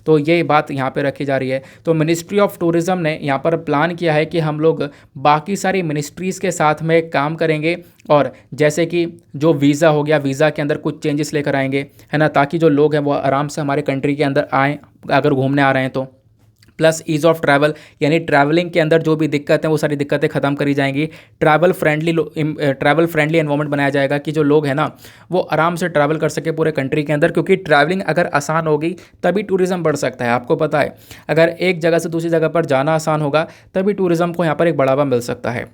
[SPEAKER 1] तो ये बात यहाँ पे रखी जा रही है। तो मिनिस्ट्री ऑफ टूरिज़्म ने यहाँ पर प्लान किया है कि हम लोग बाकी सारी मिनिस्ट्रीज़ के साथ में काम करेंगे, और जैसे कि जो वीज़ा हो गया, वीज़ा के अंदर कुछ चेंजेस लेकर आएंगे, है ना, ताकि जो लोग हैं वो आराम से हमारे कंट्री के अंदर आएँ अगर घूमने आ रहे हैं तो। प्लस ईज़ ऑफ ट्रैवल, यानी ट्रैवलिंग के अंदर जो भी दिक्कत है वो सारी दिक्कतें ख़त्म करी जाएंगी। ट्रैवल फ्रेंडली एनवायरनमेंट बनाया जाएगा कि जो लोग हैं ना वो आराम से ट्रैवल कर सके पूरे कंट्री के अंदर, क्योंकि ट्रैवलिंग अगर आसान होगी तभी टूरिज़्म बढ़ सकता है। आपको पता है, अगर एक जगह से दूसरी जगह पर जाना आसान होगा तभी टूरिज़्म को यहाँ पर एक बढ़ावा मिल सकता है।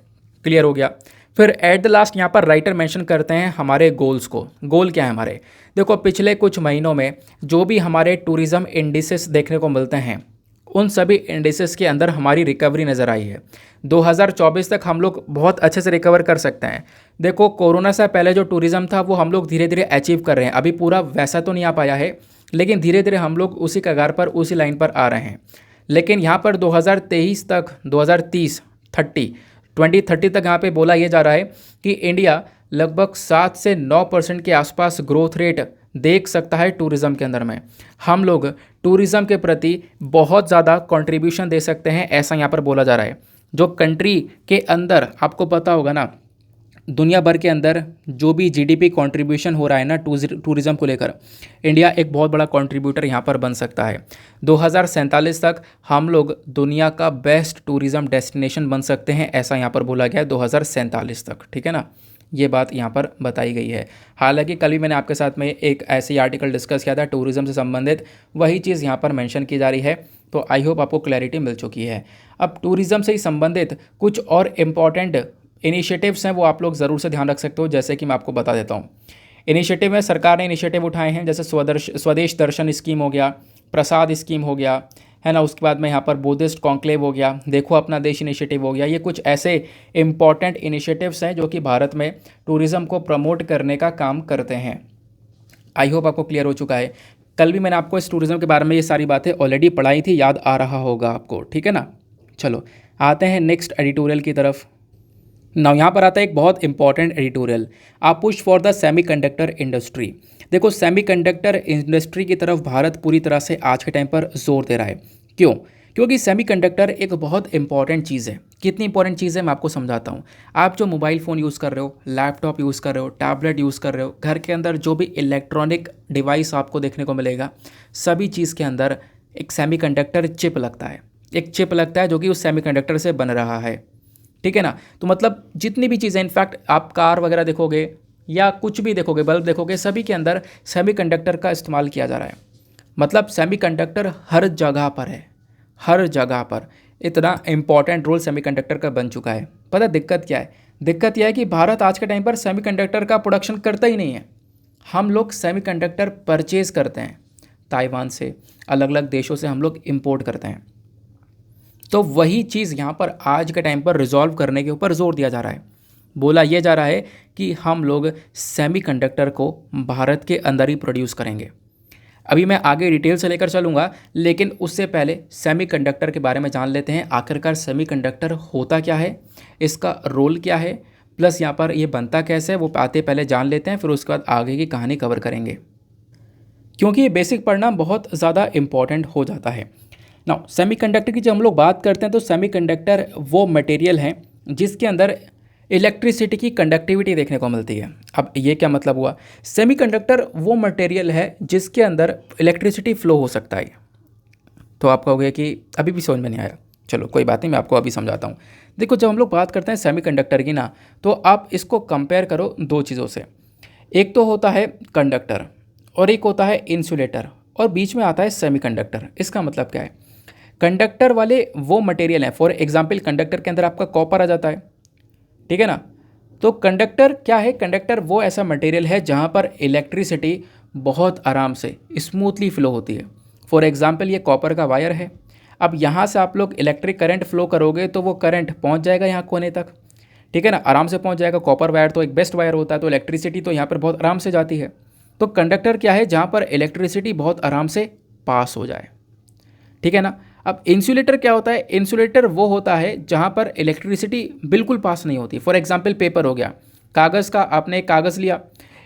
[SPEAKER 1] क्लियर हो गया। फिर एट द लास्ट यहाँ पर राइटर मेंशन करते हैं हमारे गोल्स को। गोल क्या है हमारे? देखो पिछले कुछ महीनों में जो भी हमारे टूरिज़्म इंडिसेस देखने को मिलते हैं उन सभी इंडिसेस के अंदर हमारी रिकवरी नज़र आई है। 2024 तक हम लोग बहुत अच्छे से रिकवर कर सकते हैं। देखो कोरोना से पहले जो टूरिज़्म था वो हम लोग धीरे धीरे अचीव कर रहे हैं। अभी पूरा वैसा तो नहीं आ पाया है, लेकिन धीरे धीरे हम लोग उसी कगार पर, उसी लाइन पर आ रहे हैं। लेकिन यहाँ पर 2023 तक, 2030 2030 तक यहाँ पे बोला ये जा रहा है कि इंडिया लगभग 7 से 9% के आसपास ग्रोथ रेट देख सकता है टूरिज़्म के अंदर में। हम लोग टूरिज़्म के प्रति बहुत ज़्यादा कंट्रीब्यूशन दे सकते हैं, ऐसा यहाँ पर बोला जा रहा है। जो कंट्री के अंदर आपको पता होगा ना, दुनिया भर के अंदर जो भी जीडीपी कंट्रीब्यूशन हो रहा है ना टूरिज़्म को लेकर, इंडिया एक बहुत बड़ा कंट्रीब्यूटर यहाँ पर बन सकता है। 2047 तक हम लोग दुनिया का बेस्ट टूरिज़्म डेस्टिनेशन बन सकते हैं, ऐसा यहाँ पर बोला गया है 2047 तक, ठीक है ना। ये बात यहाँ पर बताई गई है। हालांकि कल भी मैंने आपके साथ में एक ऐसी आर्टिकल डिस्कस किया था टूरिज़्म से संबंधित, वही चीज़ यहाँ पर मेंशन की जा रही है। तो आई होप आपको क्लैरिटी मिल चुकी है। अब टूरिज़्म से ही संबंधित कुछ और इम्पॉर्टेंट इनिशिएटिव्स हैं वो आप लोग ज़रूर से ध्यान रख सकते हो, जैसे कि मैं आपको बता देता हूँ। इनिशिएटिव में सरकार ने इनिशिएटिव उठाए हैं, जैसे स्वदेश दर्शन स्कीम हो गया, प्रसाद स्कीम हो गया, है ना। उसके बाद में यहाँ पर बुद्धिस्ट कॉन्क्लेव हो गया, देखो अपना देश इनिशिएटिव हो गया। ये कुछ ऐसे इंपॉर्टेंट इनिशिएटिव्स हैं जो कि भारत में टूरिज़्म को प्रमोट करने का काम करते हैं। आई होप आपको क्लियर हो चुका है। कल भी मैंने आपको इस टूरिज़्म के बारे में ये सारी बातें ऑलरेडी पढ़ाई थी, याद आ रहा होगा आपको, ठीक है ना। चलो आते हैं नेक्स्ट एडिटोरियल की तरफ। नाउ यहाँ पर आता है एक बहुत important editorial, a push for the semiconductor industry. देखो सेमीकंडक्टर इंडस्ट्री की तरफ भारत पूरी तरह से आज के टाइम पर जोर दे रहा है। क्यों? क्योंकि सेमीकंडक्टर एक बहुत इंपॉर्टेंट चीज़ है। कितनी इंपॉर्टेंट चीज़ है मैं आपको समझाता हूँ। आप जो मोबाइल फ़ोन यूज़ कर रहे हो, लैपटॉप यूज़ कर रहे हो, टैबलेट यूज़ कर रहे हो, घर के अंदर जो भी इलेक्ट्रॉनिक डिवाइस आपको देखने को मिलेगा, सभी चीज़ के अंदर एक सेमीकंडक्टर चिप लगता है। एक चिप लगता है जो कि उस सेमीकंडक्टर से बन रहा है, ठीक है ना। तो मतलब जितनी भी चीज़ें, इनफैक्ट आप कार वगैरह देखोगे या कुछ भी देखोगे, बल्ब देखोगे, सभी के अंदर सेमीकंडक्टर का इस्तेमाल किया जा रहा है। मतलब सेमीकंडक्टर हर जगह पर है, हर जगह पर इतना इम्पॉर्टेंट रोल सेमीकंडक्टर का बन चुका है। पता दिक्कत क्या है? दिक्कत यह है कि भारत आज के टाइम पर सेमीकंडक्टर का प्रोडक्शन करता ही नहीं है। हम लोग सेमीकंडक्टर परचेज़ करते हैं ताइवान से, अलग अलग देशों से हम लोग इंपोर्ट करते हैं। तो वही चीज़ यहाँ पर आज के टाइम पर रिजॉल्व करने के ऊपर जोर दिया जा रहा है। बोला यह जा रहा है कि हम लोग सेमीकंडक्टर को भारत के अंदर ही प्रोड्यूस करेंगे। अभी मैं आगे डिटेल से लेकर चलूँगा, लेकिन उससे पहले सेमीकंडक्टर के बारे में जान लेते हैं। आखिरकार सेमीकंडक्टर होता क्या है, इसका रोल क्या है, प्लस यहाँ पर ये बनता कैसे है, वो बातें पहले जान लेते हैं, फिर उसके बाद आगे की कहानी कवर करेंगे, क्योंकि ये बेसिक पढ़ना बहुत ज़्यादा इम्पॉर्टेंट हो जाता है। नाउ सेमीकंडक्टर की जब हम लोग बात करते हैं तो सेमीकंडक्टर वो मटेरियल हैं जिसके अंदर इलेक्ट्रिसिटी की कंडक्टिविटी देखने को मिलती है। अब ये क्या मतलब हुआ? सेमीकंडक्टर वो मटेरियल है जिसके अंदर इलेक्ट्रिसिटी फ्लो हो सकता है। तो आप कहोगे कि अभी भी समझ में नहीं आया, चलो कोई बात नहीं, मैं आपको अभी समझाता हूँ। देखो जब हम लोग बात करते हैं सेमीकंडक्टर की ना, तो आप इसको कंपेयर करो दो चीज़ों से। एक तो होता है कंडक्टर और एक होता है इंसुलेटर, और बीच में आता है सेमीकंडक्टर। इसका मतलब क्या है? कंडक्टर वाले वो मटेरियल हैं, फॉर एग्जांपल कंडक्टर के अंदर आपका कॉपर आ जाता है, ठीक है ना। तो कंडक्टर क्या है? कंडक्टर वो ऐसा मटेरियल है जहाँ पर इलेक्ट्रिसिटी बहुत आराम से स्मूथली फ्लो होती है। फॉर एग्जांपल ये कॉपर का वायर है, अब यहाँ से आप लोग इलेक्ट्रिक करंट फ्लो करोगे तो वो करंट पहुँच जाएगा यहाँ कोने तक, ठीक है ना, आराम से पहुँच जाएगा। कॉपर वायर तो एक बेस्ट वायर होता है, तो इलेक्ट्रिसिटी तो यहाँ पर बहुत आराम से जाती है। तो कंडक्टर क्या है? जहाँ पर इलेक्ट्रिसिटी बहुत आराम से पास हो जाए, ठीक है ना। अब इंसुलेटर क्या होता है? इंसुलेटर वो होता है जहाँ पर इलेक्ट्रिसिटी बिल्कुल पास नहीं होती। फॉर एग्जांपल पेपर हो गया, कागज़ का, आपने एक कागज़ लिया,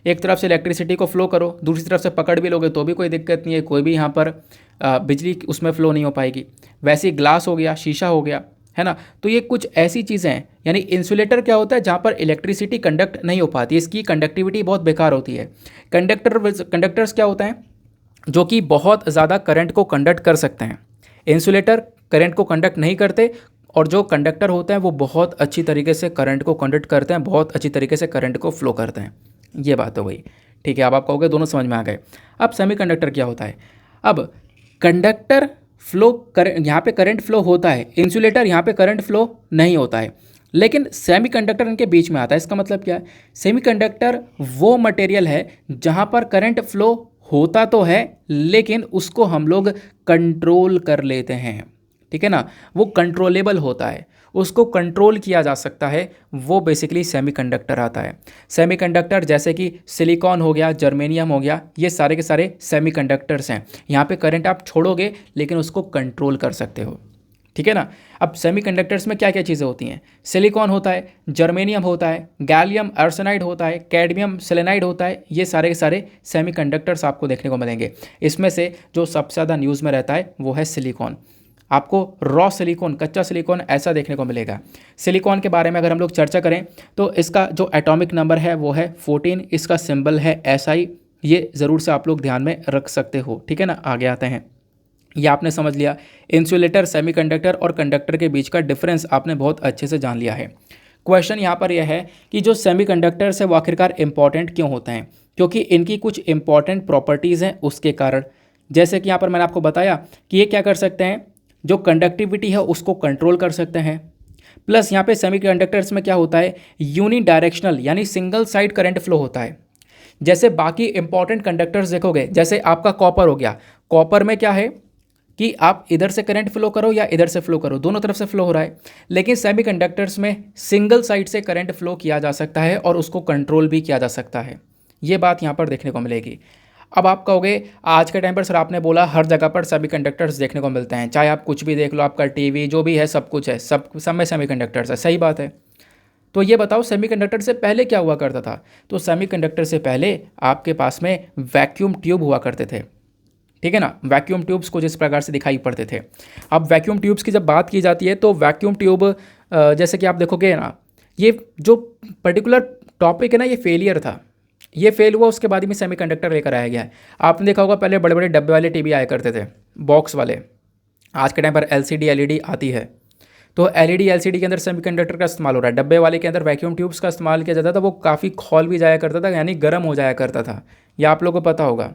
[SPEAKER 1] एक तरफ से इलेक्ट्रिसिटी को फ्लो करो, दूसरी तरफ से पकड़ भी लोगे तो भी कोई दिक्कत नहीं है, कोई भी यहाँ पर बिजली उसमें फ़्लो नहीं हो पाएगी। वैसे ही ग्लास हो गया, शीशा हो गया, है ना। तो ये कुछ ऐसी चीज़ें हैं, यानी इंसुलेटर क्या होता है? जहाँ पर इलेक्ट्रिसिटी कंडक्ट नहीं हो पाती, इसकी कंडक्टिविटी बहुत बेकार होती है। कंडक्टर्स क्या होते हैं? जो कि बहुत ज़्यादा करंट को कंडक्ट कर सकते हैं। इंसुलेटर करंट को कंडक्ट नहीं करते, और जो कंडक्टर होते हैं वो बहुत अच्छी तरीके से करंट को कंडक्ट करते हैं, बहुत अच्छी तरीके से करंट को फ्लो करते हैं। ये बात हो गई, ठीक है। अब आप कहोगे दोनों समझ में आ गए। अब सेमीकंडक्टर क्या होता है? अब कंडक्टर फ्लो कर, यहाँ पे करंट फ्लो होता है, इंसुलेटर यहाँ पे करंट फ्लो नहीं होता है। लेकिन सेमीकंडक्टर इनके बीच में आता है। इसका मतलब क्या है? सेमीकंडक्टर वो मटेरियल है जहाँ पर करंट फ्लो होता तो है लेकिन उसको हम लोग कंट्रोल कर लेते हैं, ठीक है ना। वो कंट्रोलेबल होता है, उसको कंट्रोल किया जा सकता है, वो बेसिकली सेमीकंडक्टर आता है। सेमीकंडक्टर जैसे कि सिलिकॉन हो गया, जर्मेनियम हो गया, ये सारे के सारे सेमीकंडक्टर्स हैं। यहाँ पे करंट आप छोड़ोगे लेकिन उसको कंट्रोल कर सकते हो, ठीक है ना। अब सेमीकंडक्टर्स में क्या क्या चीज़ें होती हैं? सिलिकॉन होता है, जर्मेनियम होता है, गैलियम आर्सेनाइड होता है, कैडमियम सेलेनाइड होता है। ये सारे के सारे सेमीकंडक्टर्स आपको देखने को मिलेंगे। इसमें से जो सबसे ज़्यादा न्यूज़ में रहता है वो है सिलिकॉन। आपको रॉ सिलिकॉन, कच्चा सिलिकॉन ऐसा देखने को मिलेगा। सिलिकॉन के बारे में अगर हम लोग चर्चा करें तो इसका जो एटॉमिक नंबर है वो है 14, इसका सिंबल है SI। ये ज़रूर से आप लोग ध्यान में रख सकते हो, ठीक है ना। आगे आते हैं, ये आपने समझ लिया। इंसुलेटर, सेमीकंडक्टर और कंडक्टर के बीच का डिफरेंस आपने बहुत अच्छे से जान लिया है। क्वेश्चन यहाँ पर यह है कि जो सेमीकंडक्टर्स है वो आखिरकार इंपॉर्टेंट क्यों होते हैं? क्योंकि इनकी कुछ इंपॉर्टेंट प्रॉपर्टीज़ हैं उसके कारण। जैसे कि यहाँ पर मैंने आपको बताया कि ये क्या कर सकते हैं, जो कंडक्टिविटी है उसको कंट्रोल कर सकते हैं। प्लस यहाँ पे सेमीकंडक्टर्स में क्या होता है, यूनी डायरेक्शनल यानी सिंगल साइड करंट फ्लो होता है। जैसे बाकी इंपॉर्टेंट कंडक्टर्स देखोगे, जैसे आपका कॉपर हो गया, कॉपर में क्या है कि आप इधर से करंट फ्लो करो या इधर से फ्लो करो, दोनों तरफ से फ्लो हो रहा है। लेकिन सेमीकंडक्टर्स में सिंगल साइड से करंट फ्लो किया जा सकता है और उसको कंट्रोल भी किया जा सकता है। ये बात यहाँ पर देखने को मिलेगी। अब आप कहोगे आज के टाइम पर सर आपने बोला हर जगह पर सेमीकंडक्टर्स देखने को मिलते हैं, चाहे आप कुछ भी देख लो, आपका टीवी जो भी है सब कुछ है, सब में सेमीकंडक्टर्स है। सही बात है। तो ये बताओ सेमीकंडक्टर से पहले क्या हुआ करता था? तो सेमीकंडक्टर से पहले आपके पास में वैक्यूम ट्यूब हुआ करते थे, ठीक है ना। वैक्यूम ट्यूब्स कुछ इस प्रकार से दिखाई पड़ते थे। अब वैक्यूम ट्यूब्स की जब बात की जाती है तो वैक्यूम ट्यूब जैसे कि आप देखोगे ना, ये जो पर्टिकुलर टॉपिक है ना, ये फेलियर था, ये फेल हुआ, उसके बाद में सेमीकंडक्टर लेकर आया गया है। आपने देखा होगा पहले बड़े बड़े डब्बे वाले टीवी आया करते थे, बॉक्स वाले। आज के टाइम पर LCD LED आती है, तो LED LCD के अंदर सेमीकंडक्टर का इस्तेमाल हो रहा है। डब्बे वाले के अंदर वैक्यूम ट्यूब्स का इस्तेमाल किया जाता था, वो काफ़ी खौल भी जाया करता था, यानी गर्म हो जाया करता था। ये आप लोगों को पता होगा,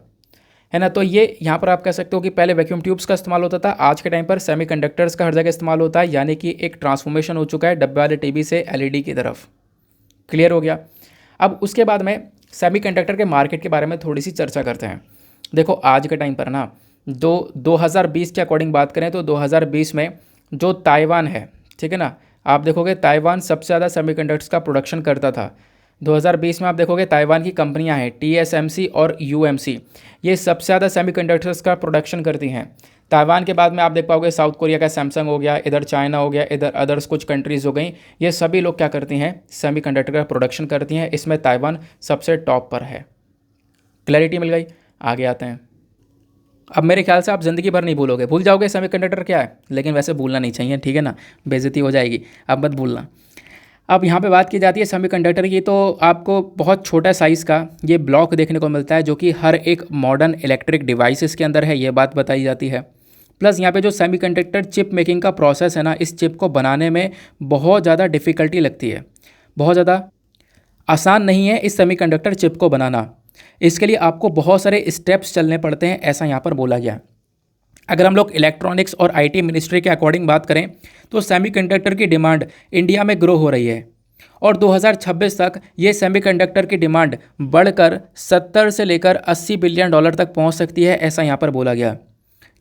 [SPEAKER 1] है ना। तो ये यहाँ पर आप कह सकते हो कि पहले वैक्यूम ट्यूब्स का इस्तेमाल होता था, आज के टाइम पर सेमीकंडक्टर्स का हर जगह इस्तेमाल होता है, यानी कि एक ट्रांसफॉर्मेशन हो चुका है डब्बे वाले टीवी से LED की तरफ। क्लियर हो गया। अब उसके बाद में सेमीकंडक्टर के मार्केट के बारे में थोड़ी सी चर्चा करते हैं। देखो आज के टाइम पर ना 2020 के अकॉर्डिंग बात करें तो 2020 में जो ताइवान है, ठीक है ना, आप देखोगे ताइवान सबसे ज़्यादा सेमीकंडक्टर्स का प्रोडक्शन करता था। 2020 में आप देखोगे ताइवान की कंपनियां हैं TSMC और UMC, ये सबसे ज़्यादा सेमीकंडक्टर्स का प्रोडक्शन करती हैं। ताइवान के बाद में आप देख पाओगे साउथ कोरिया का सैमसंग हो गया, इधर चाइना हो गया, इधर अदर्स कुछ कंट्रीज़ हो गई। ये सभी लोग क्या करती हैं, सेमीकंडक्टर का प्रोडक्शन करती हैं। इसमें ताइवान सबसे टॉप पर है। क्लैरिटी मिल गई। आगे आते हैं। अब मेरे ख्याल से आप ज़िंदगी भर नहीं भूलोगे, भूल जाओगे सेमीकंडक्टर क्या है, लेकिन वैसे भूलना नहीं चाहिए, ठीक है ना, बेइज्जती हो जाएगी, अब मत भूलना। अब यहाँ पे बात की जाती है सेमीकंडक्टर की, तो आपको बहुत छोटा साइज़ का ये ब्लॉक देखने को मिलता है जो कि हर एक मॉडर्न इलेक्ट्रिक डिवाइसेस के अंदर है, ये बात बताई जाती है। प्लस यहाँ पे जो सेमीकंडक्टर चिप मेकिंग का प्रोसेस है ना, इस चिप को बनाने में बहुत ज़्यादा डिफ़िकल्टी लगती है, बहुत ज़्यादा आसान नहीं है इस सेमीकंडक्टर चिप को बनाना। इसके लिए आपको बहुत सारे स्टेप्स चलने पड़ते हैं, ऐसा यहाँ पर बोला गया। अगर हम लोग इलेक्ट्रॉनिक्स और IT मिनिस्ट्री के अकॉर्डिंग बात करें तो सेमीकंडक्टर की डिमांड इंडिया में ग्रो हो रही है और 2026 तक ये सेमीकंडक्टर की डिमांड बढ़कर 70 से लेकर 80 बिलियन डॉलर तक पहुंच सकती है, ऐसा यहाँ पर बोला गया।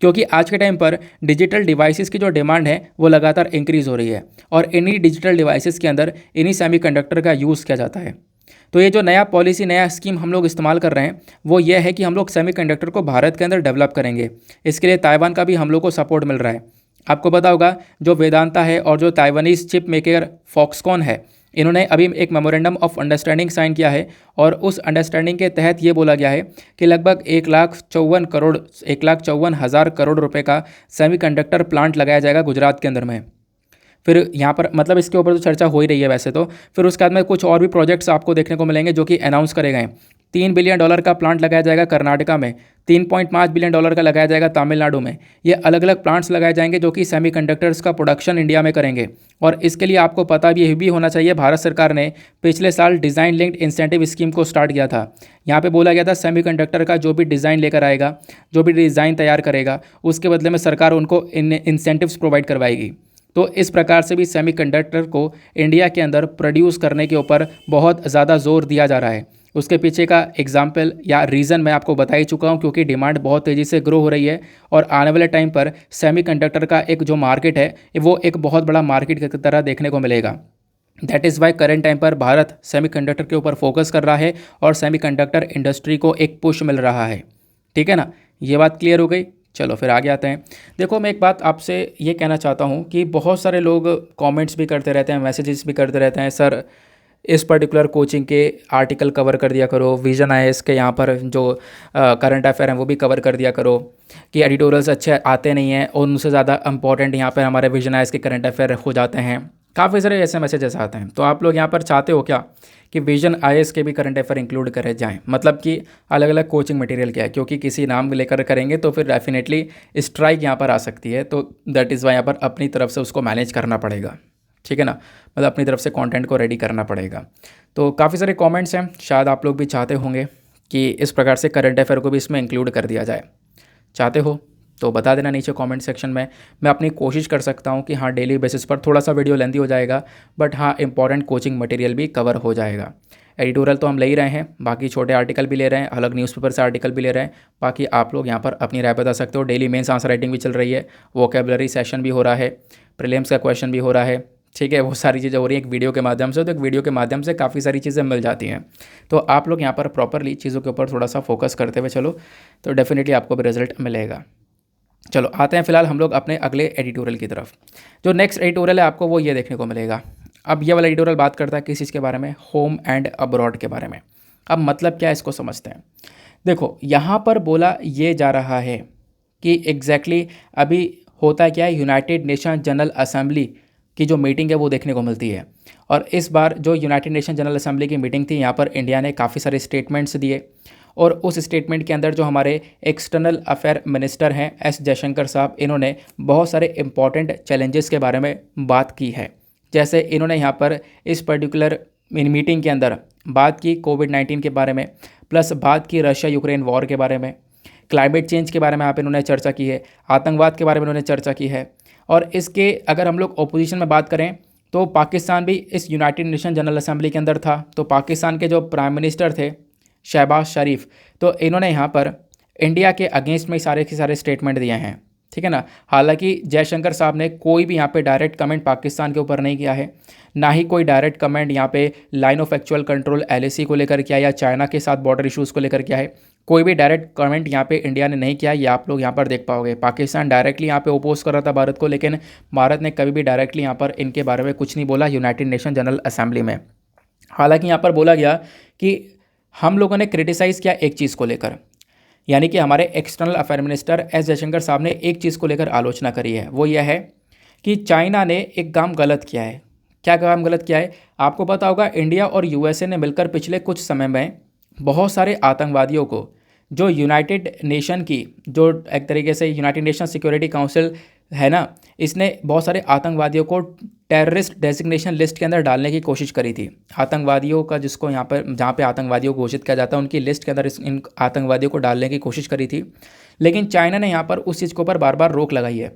[SPEAKER 1] क्योंकि आज के टाइम पर डिजिटल डिवाइसेस की जो डिमांड है वो लगातार इंक्रीज़ हो रही है और इन्हीं डिजिटल डिवाइसेस के अंदर इन्हीं सेमीकंडक्टर का यूज़ किया जाता है। तो ये जो नया पॉलिसी, नया स्कीम हम लोग इस्तेमाल कर रहे हैं वो ये है कि हम लोग सेमीकंडक्टर को भारत के अंदर डेवलप करेंगे। इसके लिए ताइवान का भी हम लोग को सपोर्ट मिल रहा है। आपको पता होगा जो वेदांता है और जो ताइवानीज चिप मेकर फॉक्सकॉन है, इन्होंने अभी एक मेमोरेंडम ऑफ अंडरस्टैंडिंग साइन किया है और उस अंडरस्टैंडिंग के तहत ये बोला गया है कि लगभग 1,54,000 करोड़ रुपए का सेमीकंडक्टर प्लांट लगाया जाएगा गुजरात के अंदर में। फिर यहाँ पर मतलब इसके ऊपर तो चर्चा हो ही रही है वैसे तो। फिर उसके बाद में कुछ और भी प्रोजेक्ट्स आपको देखने को मिलेंगे जो कि अनाउंस करे गए। $3 बिलियन का प्लांट लगाया जाएगा कर्नाटका में, $3.5 बिलियन का लगाया जाएगा तमिलनाडु में। ये अलग अलग प्लांट्स लगाए जाएंगे जो कि सेमीकंडक्टर्स का प्रोडक्शन इंडिया में करेंगे। और इसके लिए आपको पता भी होना चाहिए, भारत सरकार ने पिछले साल डिज़ाइन लिंक्ड इंसेंटिव स्कीम को स्टार्ट किया था। यहाँ पे बोला गया था सेमीकंडक्टर का जो भी डिज़ाइन लेकर आएगा, जो भी डिज़ाइन तैयार करेगा, उसके बदले में सरकार उनको इंसेंटिव्स प्रोवाइड करवाएगी। तो इस प्रकार से भी सेमीकंडक्टर को इंडिया के अंदर प्रोड्यूस करने के ऊपर बहुत ज़्यादा जोर दिया जा रहा है। उसके पीछे का एग्जाम्पल या रीज़न मैं आपको बता ही चुका हूँ, क्योंकि डिमांड बहुत तेज़ी से ग्रो हो रही है और आने वाले टाइम पर सेमीकंडक्टर का एक जो मार्केट है वो एक बहुत बड़ा मार्केट की तरह देखने को मिलेगा। That is why current time पर भारत सेमीकंडक्टर के ऊपर फोकस कर रहा है और सेमीकंडक्टर इंडस्ट्री को एक पुश मिल रहा है। ठीक है ना, ये बात क्लियर हो गई। चलो फिर आगे आते हैं। देखो, मैं एक बात आपसे ये कहना चाहता हूँ कि बहुत सारे लोग कमेंट्स भी करते रहते हैं, मैसेजेस भी करते रहते हैं, सर इस पर्टिकुलर कोचिंग के आर्टिकल कवर कर दिया करो, विजन आईएएस के यहाँ पर जो करंट अफेयर हैं वो भी कवर कर दिया करो, कि एडिटोरियल्स अच्छे आते नहीं हैं और उनसे ज़्यादा इंपॉर्टेंट यहाँ पर हमारे विजन आईएएस के करंट अफेयर हो जाते हैं। काफ़ी सारे ऐसे मैसेजेस आते हैं। तो आप लोग यहाँ पर चाहते हो क्या कि विजन आईएएस के भी करंट अफेयर इंक्लूड करे जाएं, मतलब कि अलग अलग कोचिंग मटेरियल क्या है, क्योंकि किसी नाम लेकर करेंगे तो फिर डेफिनेटली स्ट्राइक यहाँ पर आ सकती है। तो दैट इज़ वाई यहाँ पर अपनी तरफ से उसको मैनेज करना पड़ेगा। ठीक है ना, मतलब अपनी तरफ से कंटेंट को रेडी करना पड़ेगा। तो काफ़ी सारे कमेंट्स हैं, शायद आप लोग भी चाहते होंगे कि इस प्रकार से करंट अफेयर को भी इसमें इंक्लूड कर दिया जाए। चाहते हो तो बता देना नीचे कमेंट सेक्शन में। मैं अपनी कोशिश कर सकता हूँ कि हाँ, डेली बेसिस पर थोड़ा सा वीडियो लेंदी हो जाएगा, बट हाँ, इंपॉर्टेंट कोचिंग मटेरियल भी कवर हो जाएगा। एडिटोरियल तो हम ले ही रहे हैं, बाकी छोटे आर्टिकल भी ले रहे हैं, अलग न्यूज़पेपर से आर्टिकल भी ले रहे हैं। बाकी आप लोग यहाँ पर अपनी राय बता सकते हो। डेली मेंस आंसर राइटिंग भी चल रही है, वोकेबलरी सेशन भी हो रहा है, प्रीलिम्स का क्वेश्चन भी हो रहा है। ठीक है, वो सारी चीज़ें हो रही हैं एक वीडियो के माध्यम से। तो एक वीडियो के माध्यम से काफ़ी सारी चीज़ें मिल जाती हैं। तो आप लोग यहाँ पर प्रॉपरली चीज़ों के ऊपर थोड़ा सा फोकस करते हुए चलो, तो डेफिनेटली आपको भी रिजल्ट मिलेगा। चलो आते हैं फिलहाल हम लोग अपने अगले एडिटोरियल की तरफ। जो नेक्स्ट एडिटोरियल है आपको वो ये देखने को मिलेगा। अब ये वाला एडिटोरियल बात करता है किस चीज़ के बारे में, होम एंड अब्रॉड के बारे में। अब मतलब क्या है इसको समझते हैं। देखो, यहाँ पर बोला ये जा रहा है कि एग्जैक्टली अभी होता क्या है, यूनाइटेड नेशन जनरल असेंबली की जो मीटिंग है वो देखने को मिलती है। और इस बार जो यूनाइटेड नेशन जनरल असेंबली की मीटिंग थी, यहाँ पर इंडिया ने काफ़ी सारे स्टेटमेंट्स दिए और उस स्टेटमेंट के अंदर जो हमारे एक्सटर्नल अफेयर मिनिस्टर हैं एस जयशंकर साहब, इन्होंने बहुत सारे इंपॉर्टेंट चैलेंजेस के बारे में बात की है। जैसे इन्होंने यहाँ पर इस पर्टिकुलर मीटिंग के अंदर बात की कोविड-19 के बारे में, प्लस बात की रशिया यूक्रेन वॉर के बारे में, क्लाइमेट चेंज के बारे में यहाँ पे इन्होंने चर्चा की है, आतंकवाद के बारे में इन्होंने चर्चा की है। और इसके अगर हम लोग ओपोजिशन में बात करें तो पाकिस्तान भी इस यूनाइटेड नेशन जनरल असेंबली के अंदर था। तो पाकिस्तान के जो प्राइम मिनिस्टर थे शहबाज शरीफ, तो इन्होंने यहाँ पर इंडिया के अगेंस्ट में सारे के सारे स्टेटमेंट दिए हैं। ठीक है ना, हालांकि जयशंकर साहब ने कोई भी यहाँ पे डायरेक्ट कमेंट पाकिस्तान के ऊपर नहीं किया है, ना ही कोई डायरेक्ट कमेंट यहाँ पे line of actual control LAC को लेकर किया या चाइना के साथ बॉर्डर इश्यूज़ को लेकर किया है। कोई भी डायरेक्ट कमेंट यहाँ पे इंडिया ने नहीं किया, ये आप लोग यहाँ पर देख पाओगे। पाकिस्तान डायरेक्टली यहाँ पे ओपोज कर रहा था भारत को, लेकिन भारत ने कभी भी डायरेक्टली यहाँ पर इनके बारे में कुछ नहीं बोला यूनाइटेड नेशन जनरल असेंबली में। हालांकि यहाँ पर बोला गया कि हम लोगों ने क्रिटिसाइज़ किया एक चीज़ को लेकर, यानी कि हमारे external affair minister S Jaishankar साहब ने एक चीज़ को लेकर आलोचना करी है, वो यह है कि चाइना ने एक काम गलत किया है। क्या काम गलत किया है? आपको पता होगा इंडिया और USA ने मिलकर पिछले कुछ समय में बहुत सारे आतंकवादियों को, जो यूनाइटेड नेशन की जो एक तरीके से यूनाइटेड नेशन सिक्योरिटी काउंसिल है ना, इसने बहुत सारे आतंकवादियों को टेररिस्ट डेजिग्नेशन लिस्ट के अंदर डालने की कोशिश करी थी। आतंकवादियों का जिसको यहाँ पर जहाँ पे आतंकवादियों को घोषित किया जाता है उनकी लिस्ट के अंदर इन आतंकवादियों को डालने की कोशिश करी थी, लेकिन चाइना ने यहाँ पर उस चीज़ के ऊपर बार बार रोक लगाई है।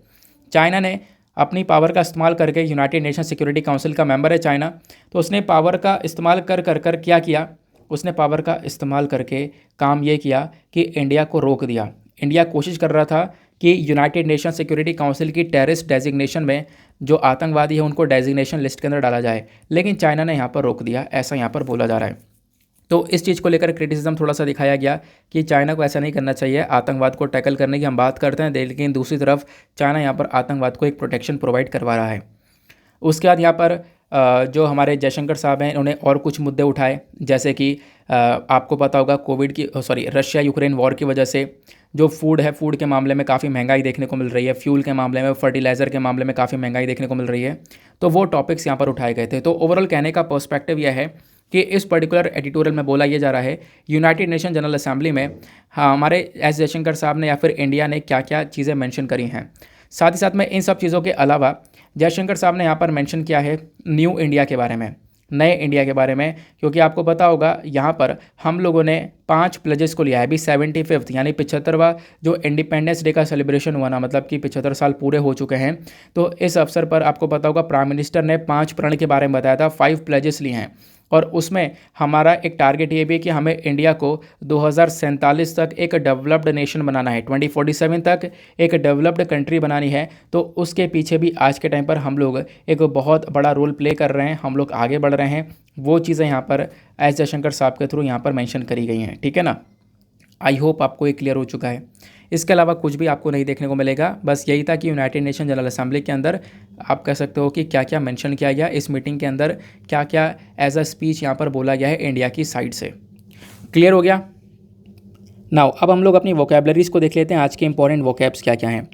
[SPEAKER 1] चाइना ने अपनी पावर का इस्तेमाल करके, यूनाइटेड नेशन सिक्योरिटी काउंसिल का मेंबर है चाइना, तो उसने पावर का इस्तेमाल कर क्या किया, उसने पावर का इस्तेमाल करके काम ये किया कि इंडिया को रोक दिया। इंडिया कोशिश कर रहा था कि यूनाइटेड नेशन सिक्योरिटी काउंसिल की टेररिस्ट डेजिग्नेशन में जो आतंकवादी है उनको डेजिग्नेशन लिस्ट के अंदर डाला जाए, लेकिन चाइना ने यहाँ पर रोक दिया, ऐसा यहाँ पर बोला जा रहा है। तो इस चीज़ को लेकर क्रिटिसिज्म थोड़ा सा दिखाया गया कि चाइना को ऐसा नहीं करना चाहिए। आतंकवाद को टैकल करने की हम बात करते हैं, लेकिन दूसरी तरफ चाइना यहाँ पर आतंकवाद को एक प्रोटेक्शन प्रोवाइड करवा रहा है। उसके बाद यहाँ पर जो हमारे जयशंकर साहब हैं इन्होंने और कुछ मुद्दे उठाए, जैसे कि आपको पता होगा रशिया यूक्रेन वॉर की वजह से जो फूड है, फूड के मामले में काफ़ी महंगाई देखने को मिल रही है, फ्यूल के मामले में, फर्टिलाइज़र के मामले में काफ़ी महंगाई देखने को मिल रही है। तो वो टॉपिक्स यहाँ पर उठाए गए थे। तो ओवरऑल कहने का पर्सपेक्टिव यह है कि इस पर्टिकुलर एडिटोरियल में बोला ये जा रहा है यूनाइटेड नेशन जनरल असेंबली में हमारे एस जयशंकर साहब ने या फिर इंडिया ने क्या क्या चीज़ें मेंशन करी हैं। साथ ही साथ में इन सब चीज़ों के अलावा जयशंकर साहब ने यहाँ पर मेंशन किया है न्यू इंडिया के बारे में, नए इंडिया के बारे में, क्योंकि आपको पता होगा यहाँ पर हम लोगों ने 5 प्लेजेस को लिया है। अभी 75th यानी 75वां जो इंडिपेंडेंस डे का सेलिब्रेशन हुआ ना, मतलब कि 75 साल पूरे हो चुके हैं। तो इस अवसर पर आपको पता होगा प्राइम मिनिस्टर ने 5 प्रण के बारे में बताया था, 5 प्लेजेस लिए हैं। और उसमें हमारा एक टारगेट ये भी है कि हमें इंडिया को 2047 तक एक डेवलप्ड नेशन बनाना है, 2047 तक एक डेवलप्ड कंट्री बनानी है। तो उसके पीछे भी आज के टाइम पर हम लोग एक बहुत बड़ा रोल प्ले कर रहे हैं, हम लोग आगे बढ़ रहे हैं। वो चीज़ें यहाँ पर एस जयशंकर साहब के थ्रू यहाँ पर मेंशन करी गई हैं, ठीक है ना। आई होप आपको ये क्लियर हो चुका है। इसके अलावा कुछ भी आपको नहीं देखने को मिलेगा। बस यही था कि यूनाइटेड नेशन जनरल असेंबली के अंदर आप कह सकते हो कि क्या क्या मेंशन किया गया इस मीटिंग के अंदर, क्या क्या एज अ स्पीच यहाँ पर बोला गया है इंडिया की साइड से। क्लियर हो गया। नाउ अब हम लोग अपनी वोकेबलरीज़ को देख लेते हैं, आज के इंपॉर्टेंट वोकैब्स क्या क्या हैं।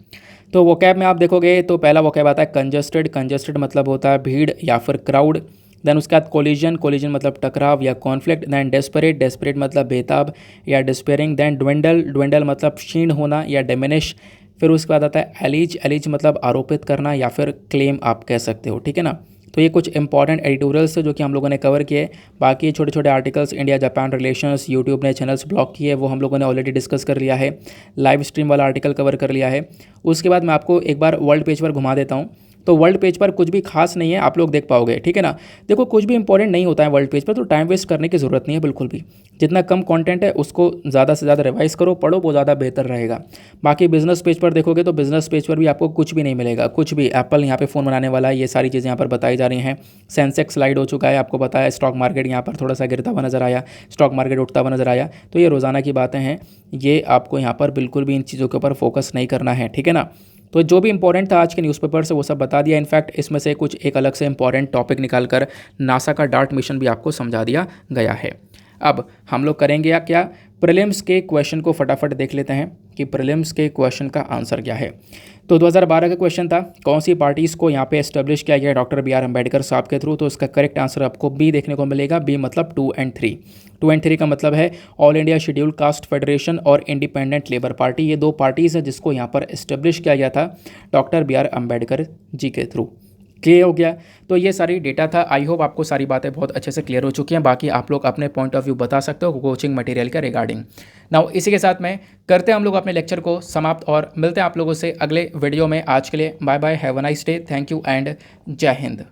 [SPEAKER 1] तो वोकैब में आप देखोगे तो पहला वोकैब आता है कंजस्टेड। कंजस्टेड मतलब होता है भीड़ या फिर क्राउड। देन उसके बाद कोलिजन। कोलिजन मतलब टकराव या कॉन्फ्लिक्ट। Then desperate. डेस्परेट मतलब बेताब या डिस्पेयरिंग। देन ड्वेंडल। ड्वेंडल मतलब क्षीण होना या डिमिनिश। फिर उसके बाद आता है एलिज। एलिज मतलब आरोपित करना या फिर क्लेम आप कह सकते हो, ठीक है ना। तो ये कुछ इंपॉर्टेंट एडिटोरियल्स जो कि हम लोगों ने कवर किए। बाकी छोटे छोटे articles India Japan relations YouTube ने चैनल्स ब्लॉक किए, वो हम लोगों ने ऑलरेडी डिस्कस कर लिया है। लाइव स्ट्रीम वाला आर्टिकल कवर कर लिया है। उसके बाद मैं आपको एक बार वर्ल्ड पेज पर घुमा देता हूँ। तो वर्ल्ड पेज पर कुछ भी खास नहीं है, आप लोग देख पाओगे, ठीक है ना। देखो कुछ भी इंपॉर्टेंट नहीं होता है वर्ल्ड पेज पर, तो टाइम वेस्ट करने की ज़रूरत नहीं है बिल्कुल भी। जितना कम कंटेंट है उसको ज़्यादा से ज़्यादा रिवाइज करो, पढ़ो, वो ज़्यादा बेहतर रहेगा। बाकी बिजनेस पेज पर देखोगे तो बिजनेस पेज पर भी आपको कुछ भी नहीं मिलेगा, कुछ भी। एप्पल यहाँ पे फ़ोन बनाने वाला है, ये सारी चीज़ें यहाँ पर बताई जा रही हैं। सेंसेक्स स्लाइड हो चुका है, आपको पता है। स्टॉक मार्केट यहाँ पर थोड़ा सा गिरता हुआ नजर आया, स्टॉक मार्केट उठता हुआ नजर आया। तो ये रोज़ाना की बातें हैं, ये आपको यहाँ पर बिल्कुल भी इन चीज़ों के ऊपर फोकस नहीं करना है, ठीक है ना। तो जो भी इंपॉर्टेंट था आज के न्यूज़पेपर से वो सब बता दिया। इनफैक्ट इसमें से कुछ एक अलग से इंपॉर्टेंट टॉपिक निकालकर नासा का डार्ट मिशन भी आपको समझा दिया गया है। अब हम लोग करेंगे या क्या, प्रीलिम्स के क्वेश्चन को फटाफट देख लेते हैं कि प्रीलिम्स के क्वेश्चन का आंसर क्या है। तो 2012 का क्वेश्चन था, कौन सी पार्टीज़ को यहाँ पे एस्टेब्लिश किया गया डॉक्टर बी आर अम्बेडकर साहब के थ्रू। तो इसका करेक्ट आंसर आपको बी देखने को मिलेगा। बी मतलब 2 और 3। 2 और 3 का मतलब है all India schedule caste federation और इंडिपेंडेंट लेबर पार्टी। ये दो पार्टीज़ हैं जिसको यहाँ पर एस्टेब्लिश किया गया था डॉक्टर बी आर अम्बेडकर जी के थ्रू। क्लियर हो गया। तो ये सारी डेटा था। आई होप आपको सारी बातें बहुत अच्छे से क्लियर हो चुकी हैं। बाकी आप लोग अपने पॉइंट ऑफ व्यू बता सकते हो कोचिंग मटेरियल के रिगार्डिंग। नाउ इसी के साथ में करते हैं हम लोग अपने लेक्चर को समाप्त और मिलते हैं आप लोगों से अगले वीडियो में। आज के लिए bye bye, have a nice day, thank you and जय हिंद।